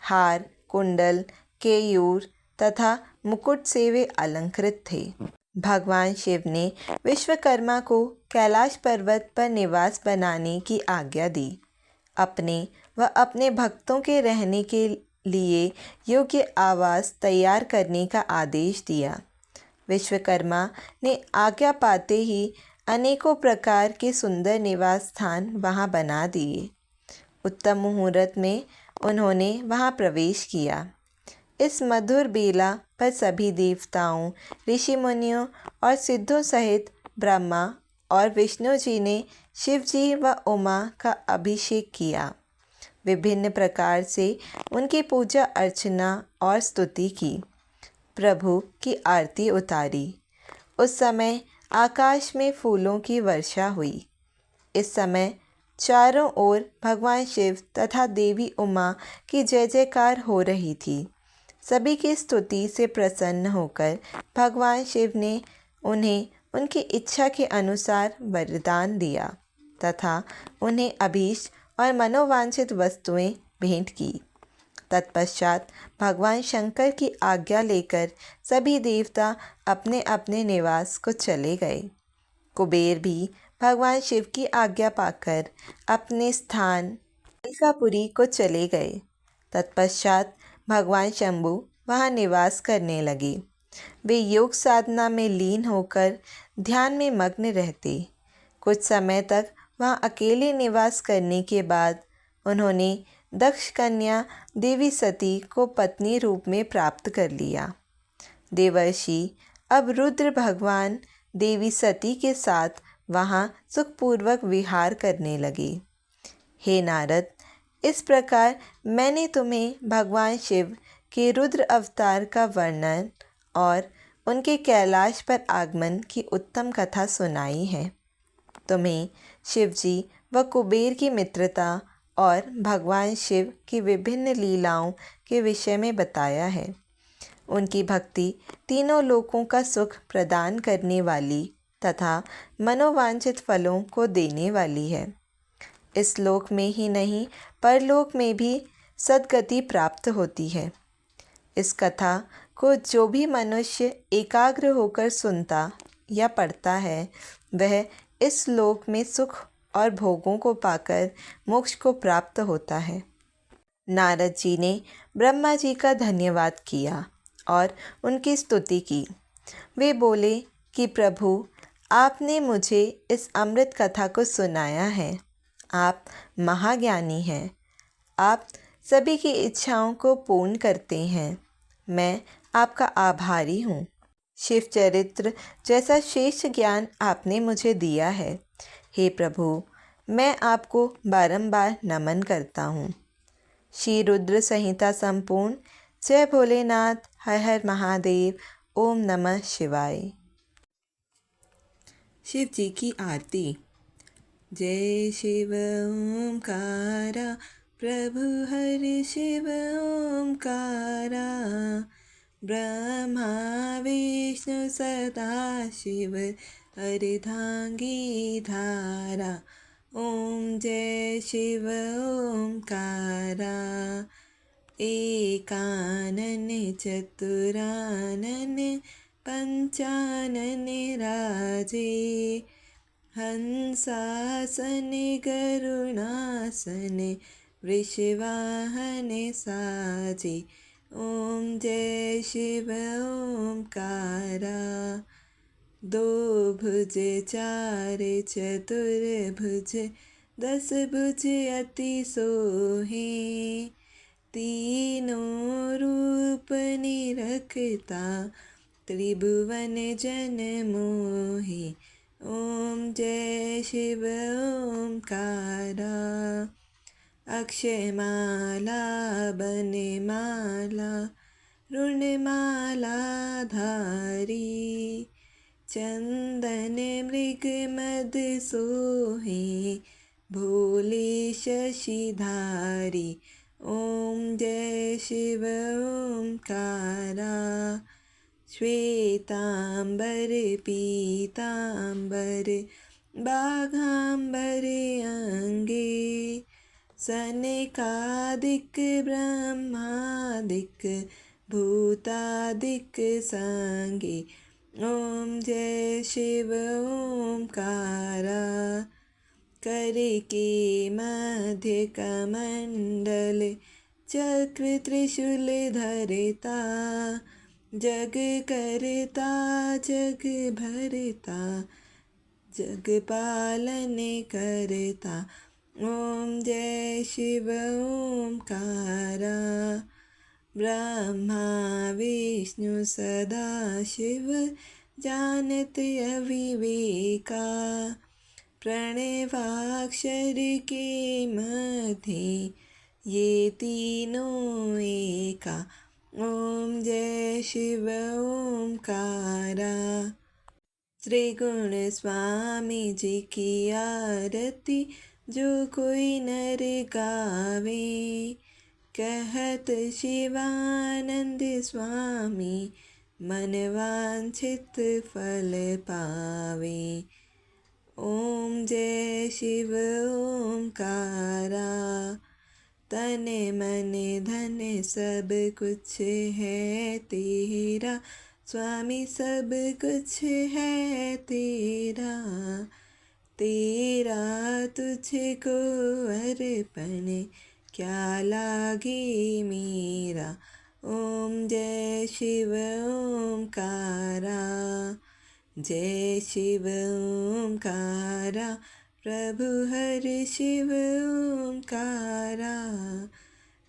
हार, कुंडल, केयूर तथा मुकुट से वे अलंकृत थे। भगवान शिव ने विश्वकर्मा को कैलाश पर्वत पर निवास बनाने की आज्ञा दी। अपने व अपने भक्तों के रहने के लिए योग्य आवास तैयार करने का आदेश दिया। विश्वकर्मा ने आज्ञा पाते ही अनेकों प्रकार के सुंदर निवास स्थान वहां बना दिए। उत्तम मुहूर्त में उन्होंने वहां प्रवेश किया। इस मधुर बेला पर सभी देवताओं, ऋषि मुनियों और सिद्धों सहित ब्रह्मा और विष्णु जी ने शिव जी व उमा का अभिषेक किया। विभिन्न प्रकार से उनकी पूजा अर्चना और स्तुति की। प्रभु की आरती उतारी। उस समय आकाश में फूलों की वर्षा हुई। इस समय चारों ओर भगवान शिव तथा देवी उमा की जय जयकार हो रही थी। सभी की स्तुति से प्रसन्न होकर भगवान शिव ने उन्हें उनकी इच्छा के अनुसार वरदान दिया तथा उन्हें अभीष्ट और मनोवांछित वस्तुएं भेंट की। तत्पश्चात भगवान शंकर की आज्ञा लेकर सभी देवता अपने अपने निवास को चले गए। कुबेर भी भगवान शिव की आज्ञा पाकर अपने स्थान अलकापुरी को चले गए। तत्पश्चात भगवान शंभु वहाँ निवास करने लगे। वे योग साधना में लीन होकर ध्यान में मग्न रहते। कुछ समय तक वहाँ अकेले निवास करने के बाद उन्होंने दक्ष कन्या देवी सती को पत्नी रूप में प्राप्त कर लिया। देवर्षि अब रुद्र भगवान देवी सती के साथ वहाँ सुखपूर्वक विहार करने लगे। हे नारद, इस प्रकार मैंने तुम्हें भगवान शिव के रुद्र अवतार का वर्णन और उनके कैलाश पर आगमन की उत्तम कथा सुनाई है। तुम्हें शिवजी व कुबेर की मित्रता और भगवान शिव की विभिन्न लीलाओं के विषय में बताया है। उनकी भक्ति तीनों लोकों का सुख प्रदान करने वाली तथा मनोवांछित फलों को देने वाली है। इस लोक में ही नहीं परलोक में भी सद्गति प्राप्त होती है। इस कथा को जो भी मनुष्य एकाग्र होकर सुनता या पढ़ता है वह इस लोक में सुख और भोगों को पाकर मोक्ष को प्राप्त होता है। नारद जी ने ब्रह्मा जी का धन्यवाद किया और उनकी स्तुति की। वे बोले कि प्रभु, आपने मुझे इस अमृत कथा को सुनाया है। आप महाज्ञानी हैं। आप सभी की इच्छाओं को पूर्ण करते हैं। मैं आपका आभारी हूँ। शिव चरित्र जैसा श्रेष्ठ ज्ञान आपने मुझे दिया है। हे प्रभु, मैं आपको बारंबार नमन करता हूँ। श्री रुद्र संहिता संपूर्ण। जय भोलेनाथ, हर हर महादेव, ओम नमः शिवाय। शिव जी की आरती। जय शिव ओमकारा, प्रभु हरि शिव ओमकारा, ब्रह्मा विष्णु सदा शिव अर्धांगी धारा। ओम जय शिव ओमकारा, एकानन चतुरानन पंचानन राजे, हंसासने गरुणासने वृषवाहने साजे। ओम जय शिव ओमकारा। दो भुज चार चतुर्भुज, 10 भुज अति सोहे। तीनों रूप निरखता, त्रिभुवन जन मोहे। ओम जय शिव ओमकारा। अक्षयमाला बनमाला, ऋणमाला धारी। चंदन मृग मद सोहे, भोले शशिधारी। ओम जय शिव ओमकारा। श्वेतांबर पीतांबर, बाघांबर अंगे। सनकादिक ब्रह्मादिक, भूतादिक संगे। ओम जय शिव ओमकारा। कर के मध्य कमंडल, चक्र त्रिशूल धरता। जग करता जग भरता, जग पालन करता। ओम जय शिव ओमकारा। ब्रह्मा विष्णु सदा शिव, जानत अविवेका। प्रणवाक्षर के मध्य, ये तीनों एका। ओम जय शिव ओमकारा। श्री गुण स्वामी जी की आरती, जो कोई नर गावे। कहत शिवानंद स्वामी, मन वांछित फल पावे। ओम जय शिव ओमकारा। तन मन धन सब कुछ है तेरा, स्वामी सब कुछ है तेरा। तेरा तुझको अर्पण, क्या लागे मेरा। ओम जय शिव ओमकारा। जय शिव ओमकारा, प्रभु हर शिव ओमकारा।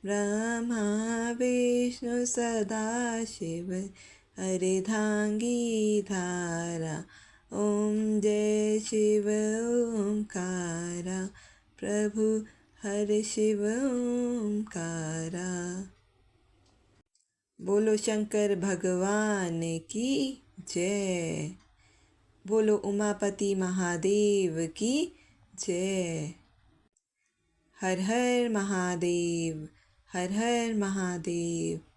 ब्रह्मा विष्णु सदा शिव, अर्धांगी धारा। ओम जय शिव ओमकारा, प्रभु हर शिव ओमकारा। बोलो शंकर भगवान की जय। बोलो उमापति महादेव की जय। हर हर महादेव, हर हर महादेव।